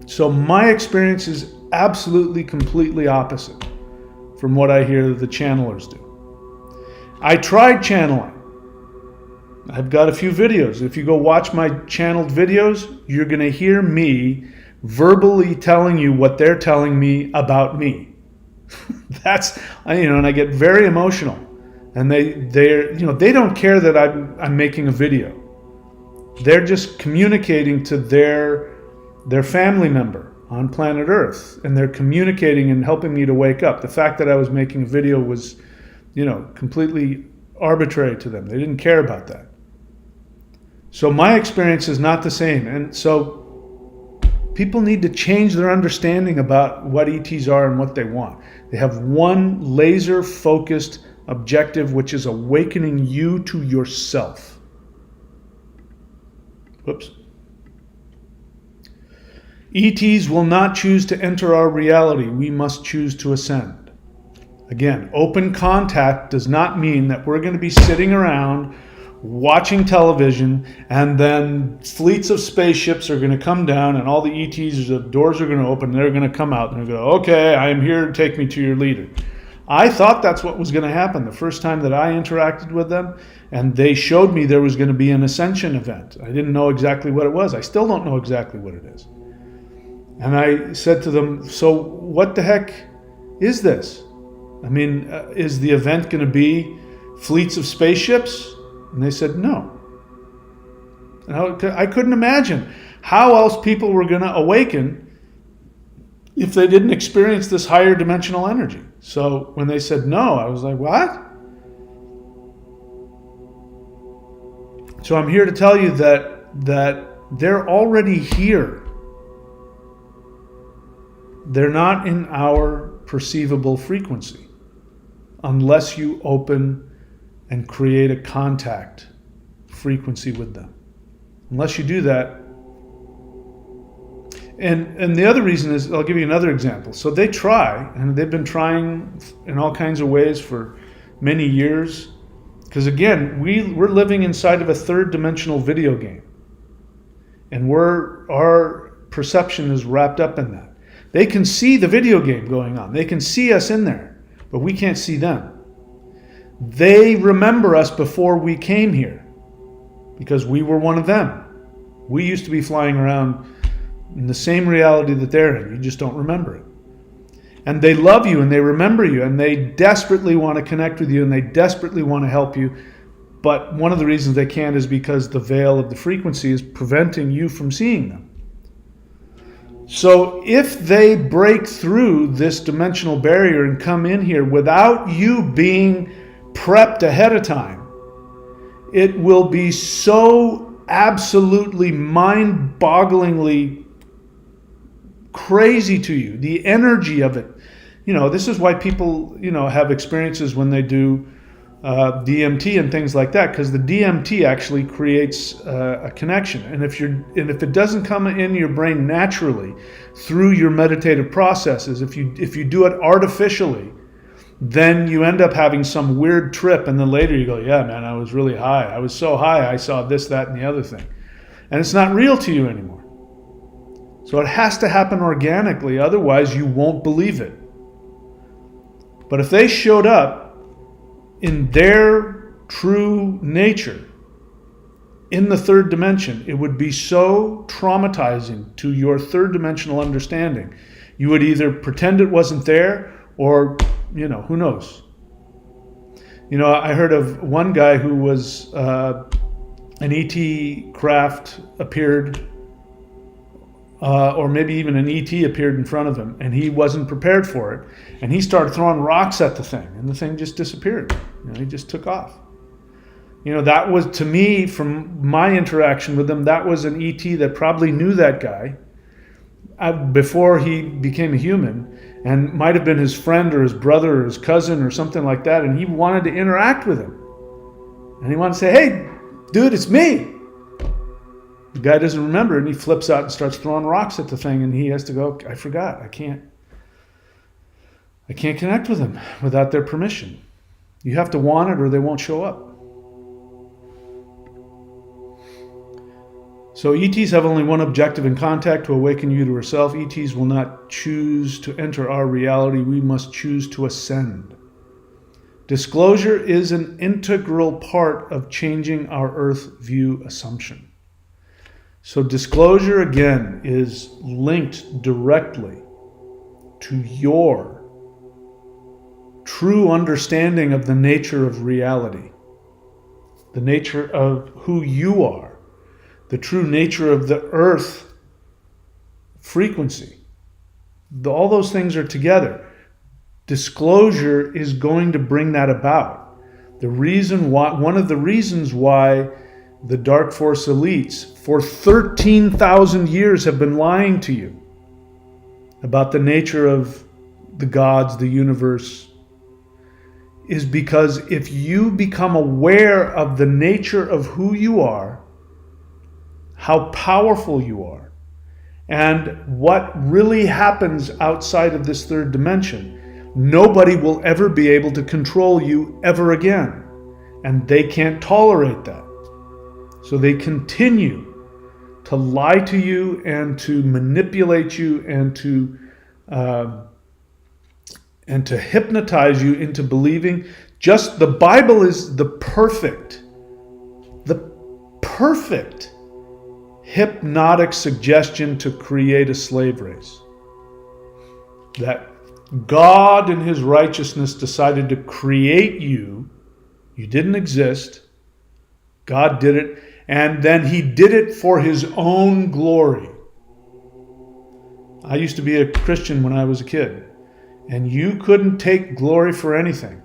So my experience is absolutely, completely opposite from what I hear the channelers do. I tried channeling. I've got a few videos. If you go watch my channeled videos, you're going to hear me verbally telling you what they're telling me about me. And I get very emotional. And they don't care that I'm making a video. They're just communicating to their family member on planet Earth, and they're communicating and helping me to wake up. The fact that I was making a video was, completely arbitrary to them. They didn't care about that. So my experience is not the same. And so people need to change their understanding about what ETs are and what they want. They have one laser-focused objective, which is awakening you to yourself. Whoops. ETs will not choose to enter our reality. We must choose to ascend. Again, open contact does not mean that we're going to be sitting around watching television and then fleets of spaceships are going to come down and all the ETs, the doors are going to open and they're going to come out and they're going to go, okay, I am here, take me to your leader. I thought that's what was going to happen the first time that I interacted with them, and they showed me there was going to be an Ascension event. I didn't know exactly what it was. I still don't know exactly what it is. And I said to them, so what the heck is this? I mean, is the event going to be fleets of spaceships? And they said, no. And I couldn't imagine how else people were going to awaken if they didn't experience this higher dimensional energy. So when they said no, I was like, what? So I'm here to tell you that they're already here. They're not in our perceivable frequency unless you open and create a contact frequency with them. Unless you do that. And the other reason is, I'll give you another example. So they try, and they've been trying in all kinds of ways for many years. Because again, we're living inside of a third dimensional video game. And our perception is wrapped up in that. They can see the video game going on. They can see us in there, but we can't see them. They remember us before we came here because we were one of them. We used to be flying around in the same reality that they're in. You just don't remember it. And they love you and they remember you and they desperately want to connect with you and they desperately want to help you. But one of the reasons they can't is because the veil of the frequency is preventing you from seeing them. So if they break through this dimensional barrier and come in here without you being prepped ahead of time, it will be so absolutely mind-bogglingly crazy to you. The energy of it. This is why people, have experiences when they do DMT and things like that, because the DMT actually creates a connection. And if it doesn't come in your brain naturally through your meditative processes, if you do it artificially, then you end up having some weird trip, and then later you go, yeah, man, I was really high. I was so high, I saw this, that, and the other thing. And it's not real to you anymore. So it has to happen organically, otherwise you won't believe it. But if they showed up in their true nature, in the third dimension, it would be so traumatizing to your third dimensional understanding. You would either pretend it wasn't there, or who knows? I heard of one guy who was an ET craft appeared, or maybe even an ET appeared in front of him, and he wasn't prepared for it, and he started throwing rocks at the thing, and the thing just disappeared. He just took off. That was, to me, from my interaction with him, that was an ET that probably knew that guy before he became a human, and might have been his friend or his brother or his cousin or something like that, and he wanted to interact with him. And he wanted to say, hey, dude, it's me. The guy doesn't remember, and he flips out and starts throwing rocks at the thing, and he has to go, I forgot, I can't connect with him without their permission. You have to want it or they won't show up. So ETs have only one objective in contact: to awaken you to herself. ETs will not choose to enter our reality. We must choose to ascend. Disclosure is an integral part of changing our Earth view assumption. So disclosure, again, is linked directly to your true understanding of the nature of reality, the nature of who you are, the true nature of the Earth frequency. All those things are together. Disclosure is going to bring that about. One of the reasons why the Dark Force elites for 13,000 years have been lying to you about the nature of the gods, the universe, is because if you become aware of the nature of who you are, how powerful you are, and what really happens outside of this third dimension, nobody will ever be able to control you ever again. And they can't tolerate that. So they continue to lie to you and to manipulate you and to hypnotize you into believing just the Bible is the perfect hypnotic suggestion to create a slave race. That God in his righteousness decided to create you. You didn't exist. God did it. And then he did it for his own glory. I used to be a Christian when I was a kid. And you couldn't take glory for anything.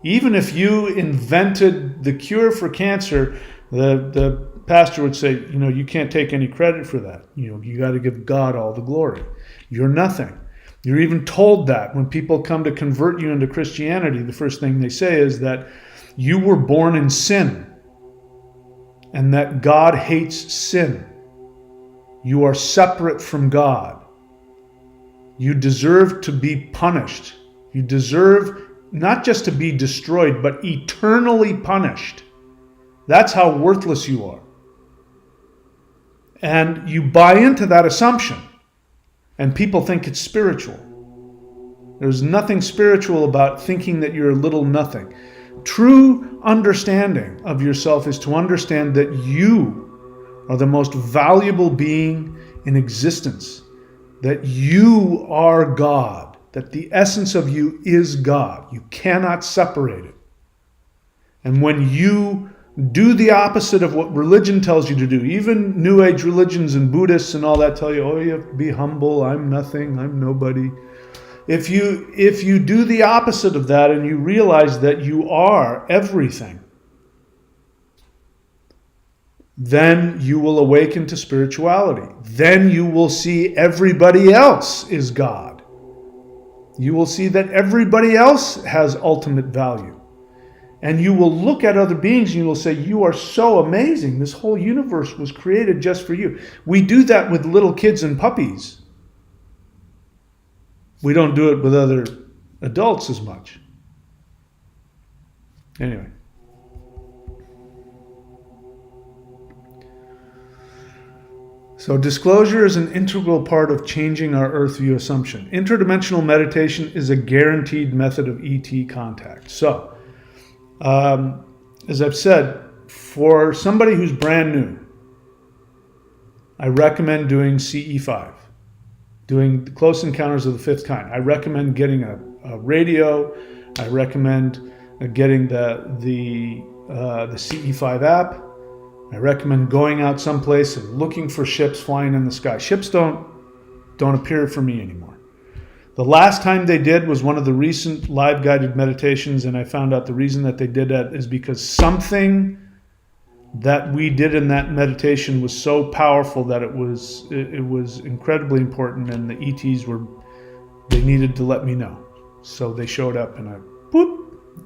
Even if you invented the cure for cancer, the pastor would say, you can't take any credit for that. You got to give God all the glory. You're nothing. You're even told that when people come to convert you into Christianity, the first thing they say is that you were born in sin and that God hates sin. You are separate from God. You deserve to be punished. You deserve not just to be destroyed, but eternally punished. That's how worthless you are. And you buy into that assumption, and people think it's spiritual. There's nothing spiritual about thinking that you're a little nothing. True understanding of yourself is to understand that you are the most valuable being in existence, that you are God, that the essence of you is God. You cannot separate it. And when you do the opposite of what religion tells you to do, even New Age religions and Buddhists and all that tell you, you have to be humble, I'm nothing, I'm nobody. If you do the opposite of that and you realize that you are everything, then you will awaken to spirituality. Then you will see everybody else is God. You will see that everybody else has ultimate value. And you will look at other beings and you will say, you are so amazing. This whole universe was created just for you. We do that with little kids and puppies. We don't do it with other adults as much. Anyway. So disclosure is an integral part of changing our Earth view assumption. Interdimensional meditation is a guaranteed method of ET contact. So, as I've said, for somebody who's brand new, I recommend doing CE5, doing Close Encounters of the Fifth Kind. I recommend getting a radio. I recommend getting the CE5 app. I recommend going out someplace and looking for ships flying in the sky. Ships don't appear for me anymore. The last time they did was one of the recent live guided meditations, and I found out the reason that they did that is because something that we did in that meditation was so powerful that it was incredibly important, and the ETs they needed to let me know. So they showed up, and I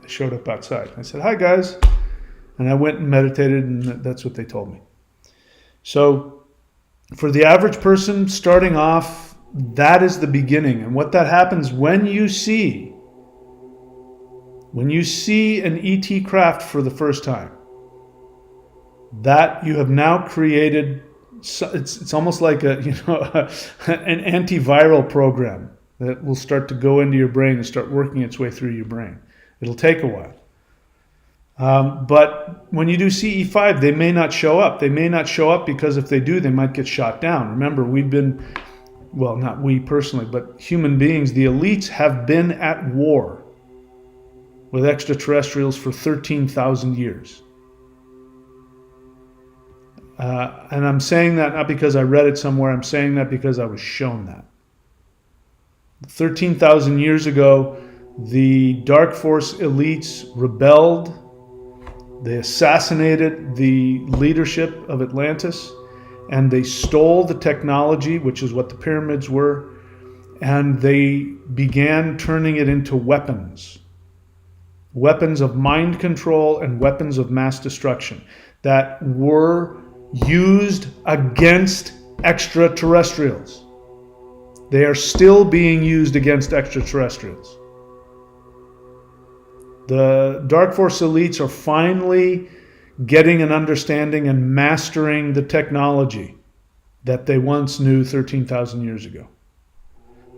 showed up outside. I said, "Hi guys." And I went and meditated, and that's what they told me. So for the average person starting off, that is the beginning. And what that happens when you see an ET craft for the first time, that you have now created, it's almost like an antiviral program that will start to go into your brain and start working its way through your brain. It'll take a while. But when you do CE5, they may not show up. They may not show up because if they do, they might get shot down. Remember, we've been, well, not we personally, but human beings, the elites have been at war with extraterrestrials for 13,000 years. And I'm saying that not because I read it somewhere. I'm saying that because I was shown that. 13,000 years ago, the Dark Force elites rebelled. They assassinated the leadership of Atlantis, and they stole the technology, which is what the pyramids were, and they began turning it into weapons. Weapons of mind control and weapons of mass destruction that were used against extraterrestrials. They are still being used against extraterrestrials. The Dark Force elites are finally getting an understanding and mastering the technology that they once knew 13,000 years ago.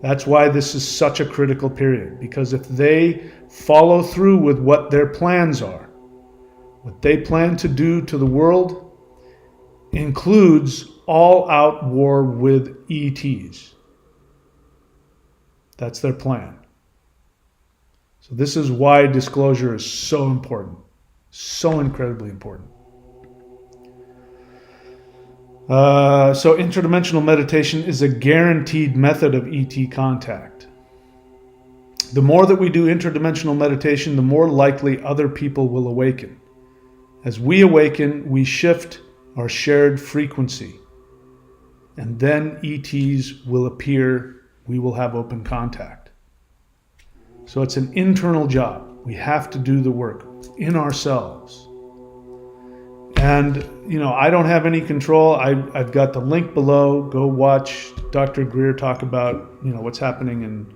That's why this is such a critical period, because if they follow through with what their plans are, what they plan to do to the world includes all-out war with ETs. That's their plan. So this is why disclosure is so important, so incredibly important. So interdimensional meditation is a guaranteed method of ET contact. The more that we do interdimensional meditation, the more likely other people will awaken. As we awaken, we shift our shared frequency, and then ETs will appear. We will have open contact. So it's an internal job. We have to do the work in ourselves. And, I don't have any control. I've got the link below. Go watch Dr. Greer talk about, what's happening, and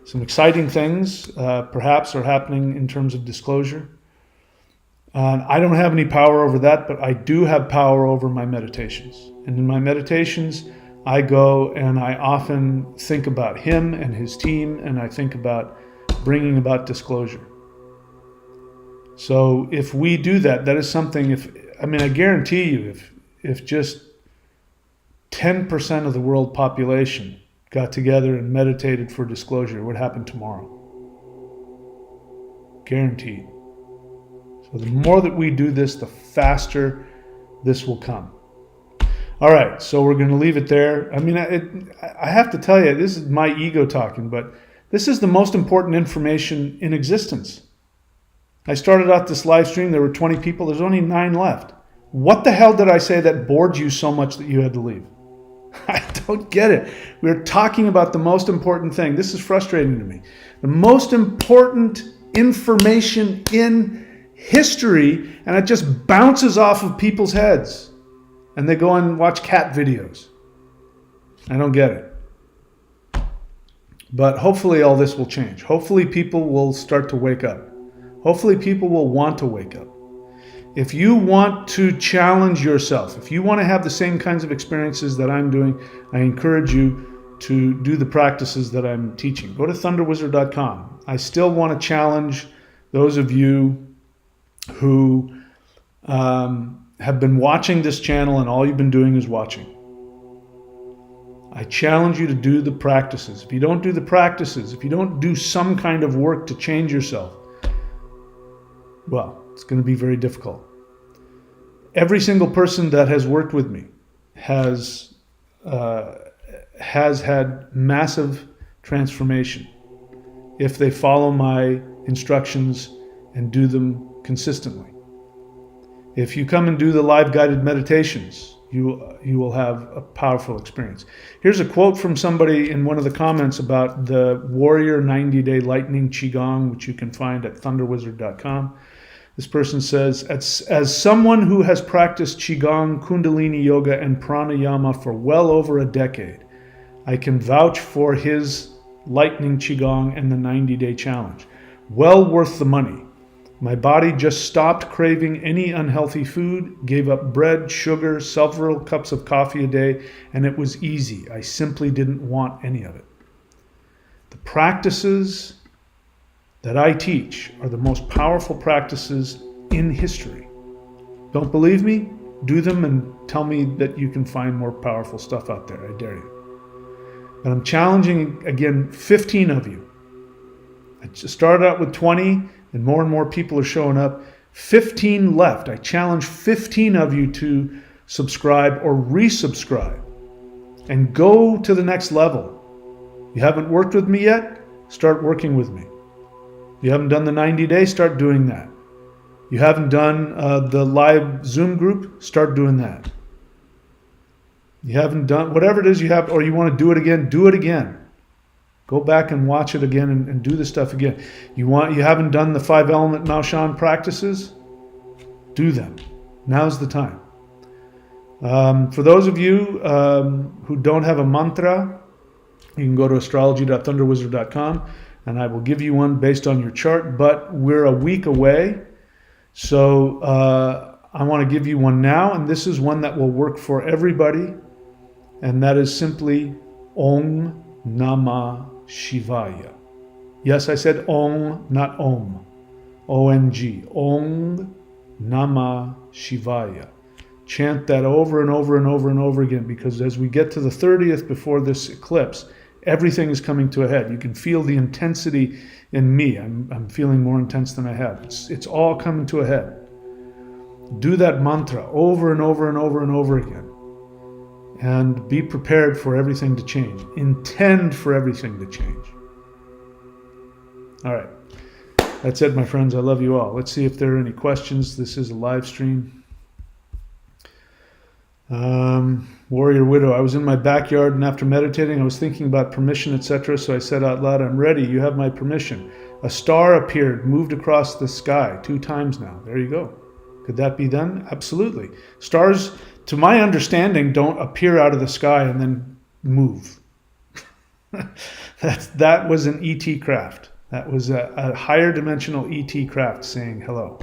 some exciting things perhaps are happening in terms of disclosure. I don't have any power over that, but I do have power over my meditations. And in my meditations, I go and I often think about him and his team, and I think about bringing about disclosure. So if we do that, that is something, I guarantee you, if just 10% of the world population got together and meditated for disclosure, it would happen tomorrow. Guaranteed. So the more that we do this, the faster this will come. All right, so we're going to leave it there. I have to tell you, this is my ego talking, but this is the most important information in existence. I started out this live stream, there were 20 people, there's only 9 left. What the hell did I say that bored you so much that you had to leave? I don't get it. We're talking about the most important thing. This is frustrating to me. The most important information in history, and it just bounces off of people's heads. And they go and watch cat videos. I don't get it. But hopefully all this will change. Hopefully people will start to wake up. Hopefully people will want to wake up. If you want to challenge yourself, if you want to have the same kinds of experiences that I'm doing, I encourage you to do the practices that I'm teaching. Go to thunderwizard.com. I still want to challenge those of you who have been watching this channel and all you've been doing is watching. I challenge you to do the practices. If you don't do the practices, if you don't do some kind of work to change yourself, well, it's going to be very difficult. Every single person that has worked with me has had massive transformation if they follow my instructions and do them consistently. If you come and do the live guided meditations, you will have a powerful experience. Here's a quote from somebody in one of the comments about the Warrior 90-Day Lightning Qigong, which you can find at thunderwizard.com. This person says, as someone who has practiced Qigong, Kundalini Yoga, and Pranayama for well over a decade, I can vouch for his Lightning Qigong and the 90-Day Challenge. Well worth the money. My body just stopped craving any unhealthy food, gave up bread, sugar, several cups of coffee a day, and it was easy. I simply didn't want any of it. The practices that I teach are the most powerful practices in history. Don't believe me? Do them and tell me that you can find more powerful stuff out there. I dare you. But I'm challenging, again, 15 of you. I just started out with 20, and more people are showing up. 15 left. I challenge 15 of you to subscribe or resubscribe and go to the next level You haven't worked with me yet? Start working with me. You haven't done the 90 days? Start doing that. You haven't done the live Zoom group? Start doing that. You haven't done whatever it is you have, or you want to do it again, do it again. Go back and watch it again and do the stuff again. You haven't done the 5-element Maoshan practices? Do them. Now's the time. For those of you who don't have a mantra, you can go to astrology.thunderwizard.com and I will give you one based on your chart, but we're a week away. So I want to give you one now, and this is one that will work for everybody, and that is simply Om Namah Shivaya. Yes, I said Om, not Om. O-N-G. Om Namah Shivaya. Chant that over and over and over and over again, because as we get to the 30th before this eclipse, everything is coming to a head. You can feel the intensity in me. I'm feeling more intense than I have. It's all coming to a head. Do that mantra over and over and over and over again. And be prepared for everything to change. Intend for everything to change. All right. That's it, my friends. I love you all. Let's see if there are any questions. This is a live stream. Warrior Widow. I was in my backyard, and after meditating, I was thinking about permission, etc. So I said out loud, I'm ready. You have my permission. A star appeared, moved across the sky 2 times now. There you go. Could that be done? Absolutely. Stars, to my understanding, don't appear out of the sky and then move. That was an ET craft. That was a higher dimensional ET craft saying hello.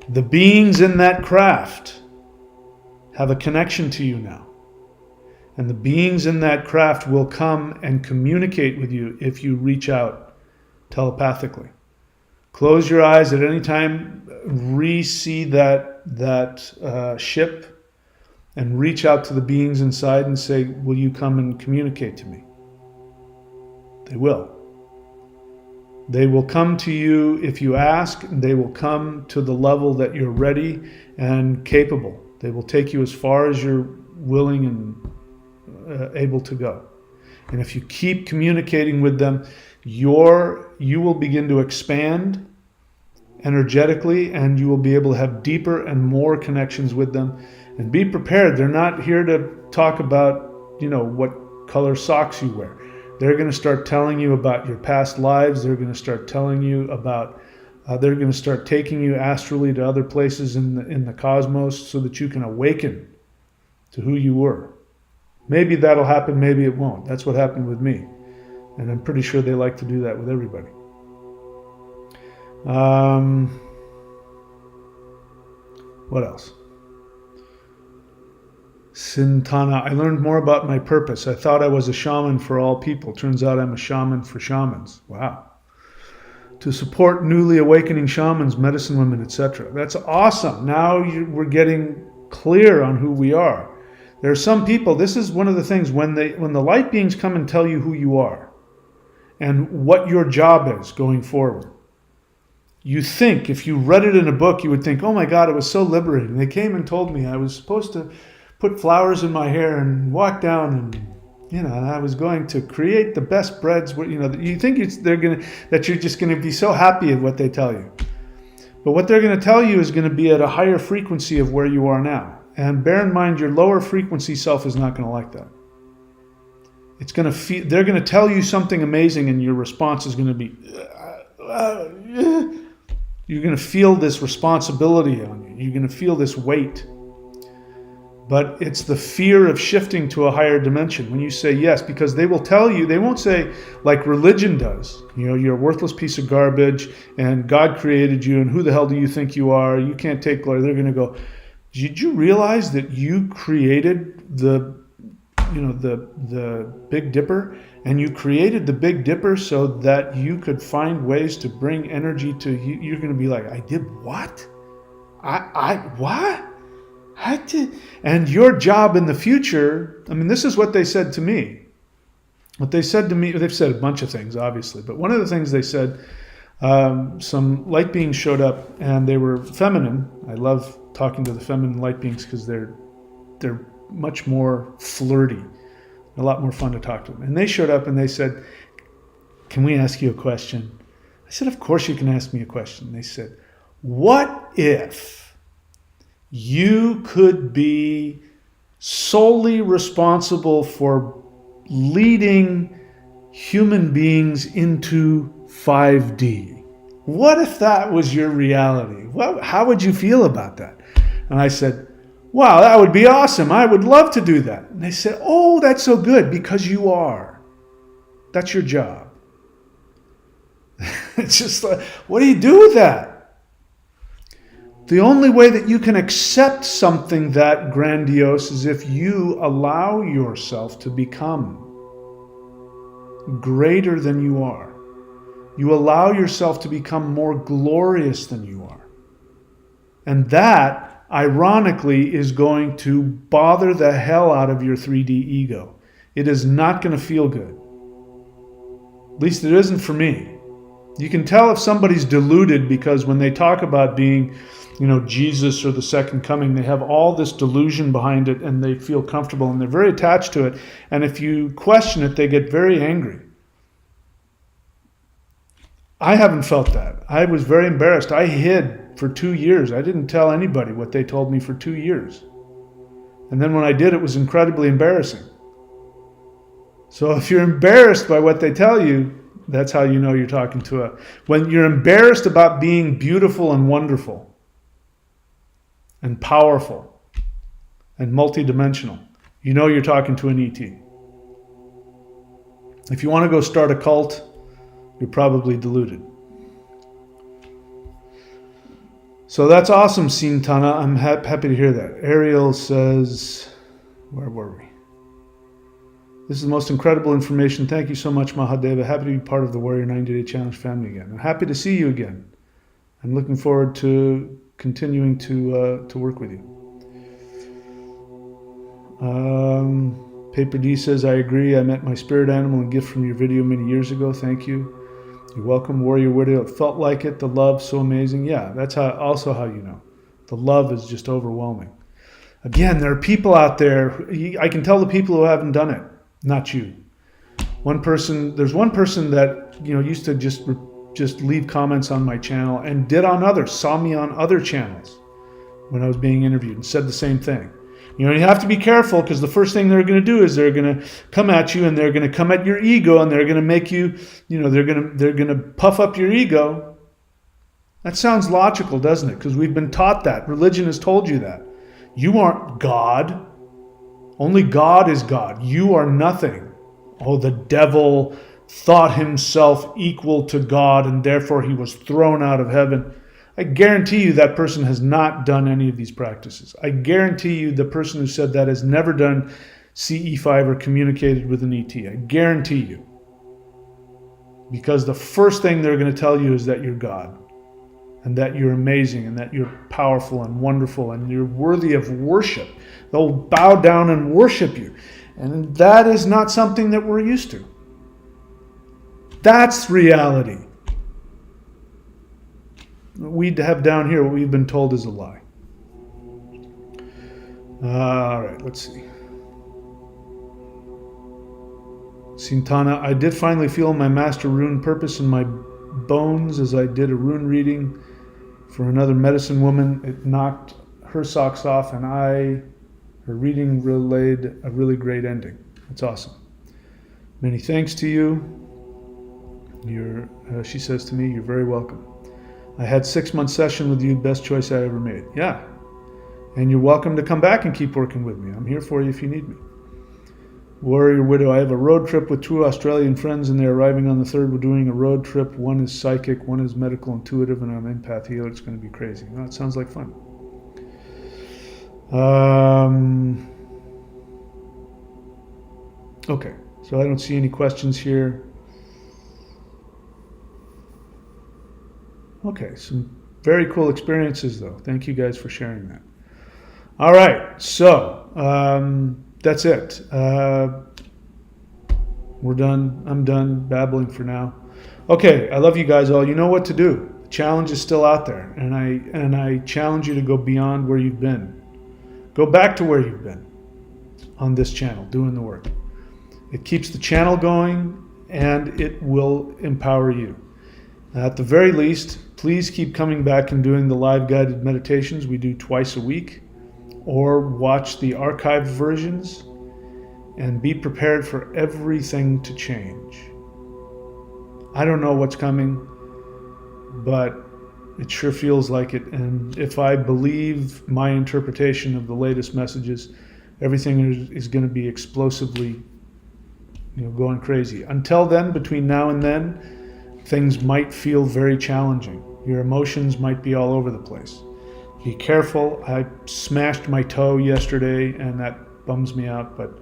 The beings in that craft have a connection to you now. And the beings in that craft will come and communicate with you if you reach out telepathically. Close your eyes at any time, re-see that ship, and reach out to the beings inside and say, will you come and communicate to me? They will. They will come to you if you ask, and they will come to the level that you're ready and capable. They will take you as far as you're willing and able to go. And if you keep communicating with them, you will begin to expand energetically, and you will be able to have deeper and more connections with them. And be prepared. They're not here to talk about, what color socks you wear. They're going to start telling you about your past lives. They're going to start telling you about they're going to start taking you astrally to other places in the cosmos so that you can awaken to who you were. Maybe that'll happen, maybe it won't. That's what happened with me. And I'm pretty sure they like to do that with everybody. What else? Sintana, I learned more about my purpose. I thought I was a shaman for all people. Turns out I'm a shaman for shamans. Wow. To support newly awakening shamans, medicine women, etc. That's awesome. Now we're getting clear on who we are. There are some people, this is one of the things, when the light beings come and tell you who you are and what your job is going forward, you think, if you read it in a book, you would think, oh my God, it was so liberating. They came and told me I was supposed to put flowers in my hair and walk down and and I was going to create the best breads. You think that you're just going to be so happy at what they tell you. But what they're going to tell you is going to be at a higher frequency of where you are now. And bear in mind, your lower frequency self is not going to like that. It's going to they're going to tell you something amazing, and your response is going to be, you're going to feel this responsibility on you. You're going to feel this weight. But it's the fear of shifting to a higher dimension. When you say yes, because they will tell you, they won't say like religion does, you're a worthless piece of garbage and God created you and who the hell do you think you are? You can't take glory. They're going to go, did you realize that you created the Big Dipper, and you created the Big Dipper so that you could find ways to bring energy to you? You're going to be like, I did what? What? I did. And your job in the future, this is what they said to me. What they said to me, they've said a bunch of things, obviously, but one of the things they said, some light beings showed up and they were feminine. I love talking to the feminine light beings because they're much more flirty. A lot more fun to talk to them. And they showed up and they said, "Can we ask you a question?" I said, "Of course you can ask me a question." They said, "What if you could be solely responsible for leading human beings into 5D? What if that was your reality? How would you feel about that?" And I said, "Wow, that would be awesome. I would love to do that." And they said, "Oh, that's so good, because you are. That's your job." It's just like, what do you do with that? The only way that you can accept something that grandiose is if you allow yourself to become greater than you are. You allow yourself to become more glorious than you are. And that, ironically, is going to bother the hell out of your 3D ego. It is not going to feel good. At least it isn't for me. You can tell if somebody's deluded because when they talk about being, Jesus or the second coming, they have all this delusion behind it and they feel comfortable and they're very attached to it. And if you question it, they get very angry. I haven't felt that. I was very embarrassed. I hid for 2 years. I didn't tell anybody what they told me for 2 years. And then when I did, it was incredibly embarrassing. So if you're embarrassed by what they tell you, that's how you know you're talking to when you're embarrassed about being beautiful and wonderful and powerful and multidimensional, you know you're talking to an ET. If you want to go start a cult, you're probably deluded. So that's awesome, Sintana. I'm happy to hear that. Ariel says, where were we? "This is the most incredible information. Thank you so much, Mahadeva. Happy to be part of the Warrior 90-Day Challenge family again. I'm happy to see you again. I'm looking forward to continuing to work with you." Paper D says, "I agree. I met my spirit animal and gift from your video many years ago. Thank you." You're welcome, Warrior Widow. It felt like it. The love, so amazing. Yeah, that's also how you know. The love is just overwhelming. Again, there are people out there. I can tell the people who haven't done it. Not you. There's one person that used to just leave comments on my channel and did on others, saw me on other channels when I was being interviewed and said the same thing. You have to be careful because the first thing they're going to do is they're going to come at you and they're going to come at your ego and they're going to make you, they're going to puff up your ego. That sounds logical, doesn't it? Because we've been taught that. Religion has told you that. You aren't God. Only God is God. You are nothing. Oh, the devil thought himself equal to God and therefore he was thrown out of heaven. I guarantee you that person has not done any of these practices. I guarantee you the person who said that has never done CE5 or communicated with an ET. I guarantee you. Because the first thing they're going to tell you is that you're God. And that you're amazing and that you're powerful and wonderful and you're worthy of worship. They'll bow down and worship you. And that is not something that we're used to. That's reality. What we have down here, what we've been told is a lie. All right, let's see. Sintana, "I did finally feel my master rune purpose in my bones as I did a rune reading for another medicine woman. It knocked her socks off and her reading relayed a really great ending." That's awesome. Many thanks to you. She says to me, "You're very welcome. I had 6-month session with you, best choice I ever made." Yeah. And you're welcome to come back and keep working with me. I'm here for you if you need me. Warrior Widow, "I have a road trip with 2 Australian friends and they're arriving on the 3rd. We're doing a road trip. One is psychic, one is medical intuitive, and I'm empath healer. It's going to be crazy." Well, it sounds like fun. Okay, so I don't see any questions here. Okay, some very cool experiences though. Thank you guys for sharing that. All right, so that's it. We're done. I'm done babbling for now. Okay, I love you guys all. You know what to do. The challenge is still out there, and I challenge you to go beyond where you've been. Go back to where you've been on this channel, doing the work. It keeps the channel going, and it will empower you. At the very least, please keep coming back and doing the live guided meditations we do twice a week, or watch the archived versions, and be prepared for everything to change. I don't know what's coming, but it sure feels like it. And if I believe my interpretation of the latest messages, everything is going to be explosively, going crazy. Until then, between now and then, things might feel very challenging. Your emotions might be all over the place. Be careful. I smashed my toe yesterday, and that bums me out. But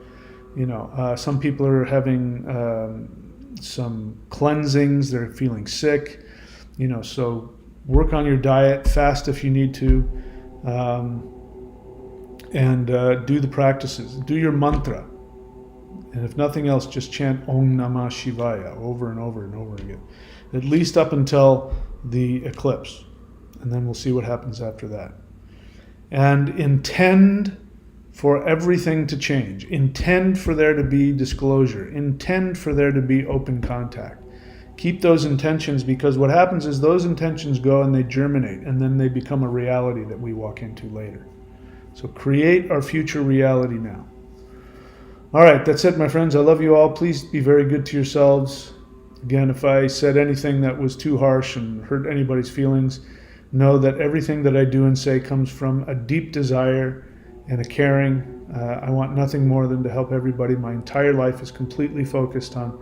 some people are having some cleansings. They're feeling sick. So work on your diet, fast if you need to, and do the practices. Do your mantra. And if nothing else, just chant Om Namah Shivaya over and over and over again, at least up until the eclipse. And then we'll see what happens after that. And intend for everything to change. Intend for there to be disclosure. Intend for there to be open contact. Keep those intentions, because what happens is those intentions go and they germinate, and then they become a reality that we walk into later. So create our future reality now. All right, that's it, my friends. I love you all. Please be very good to yourselves. Again, if I said anything that was too harsh and hurt anybody's feelings, know that everything that I do and say comes from a deep desire and a caring. I want nothing more than to help everybody. My entire life is completely focused on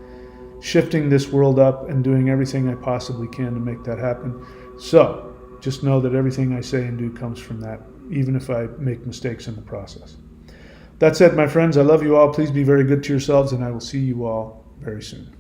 shifting this world up and doing everything I possibly can to make that happen. So just know that everything I say and do comes from that, even if I make mistakes in the process. That's it, my friends. I love you all. Please be very good to yourselves, and I will see you all very soon.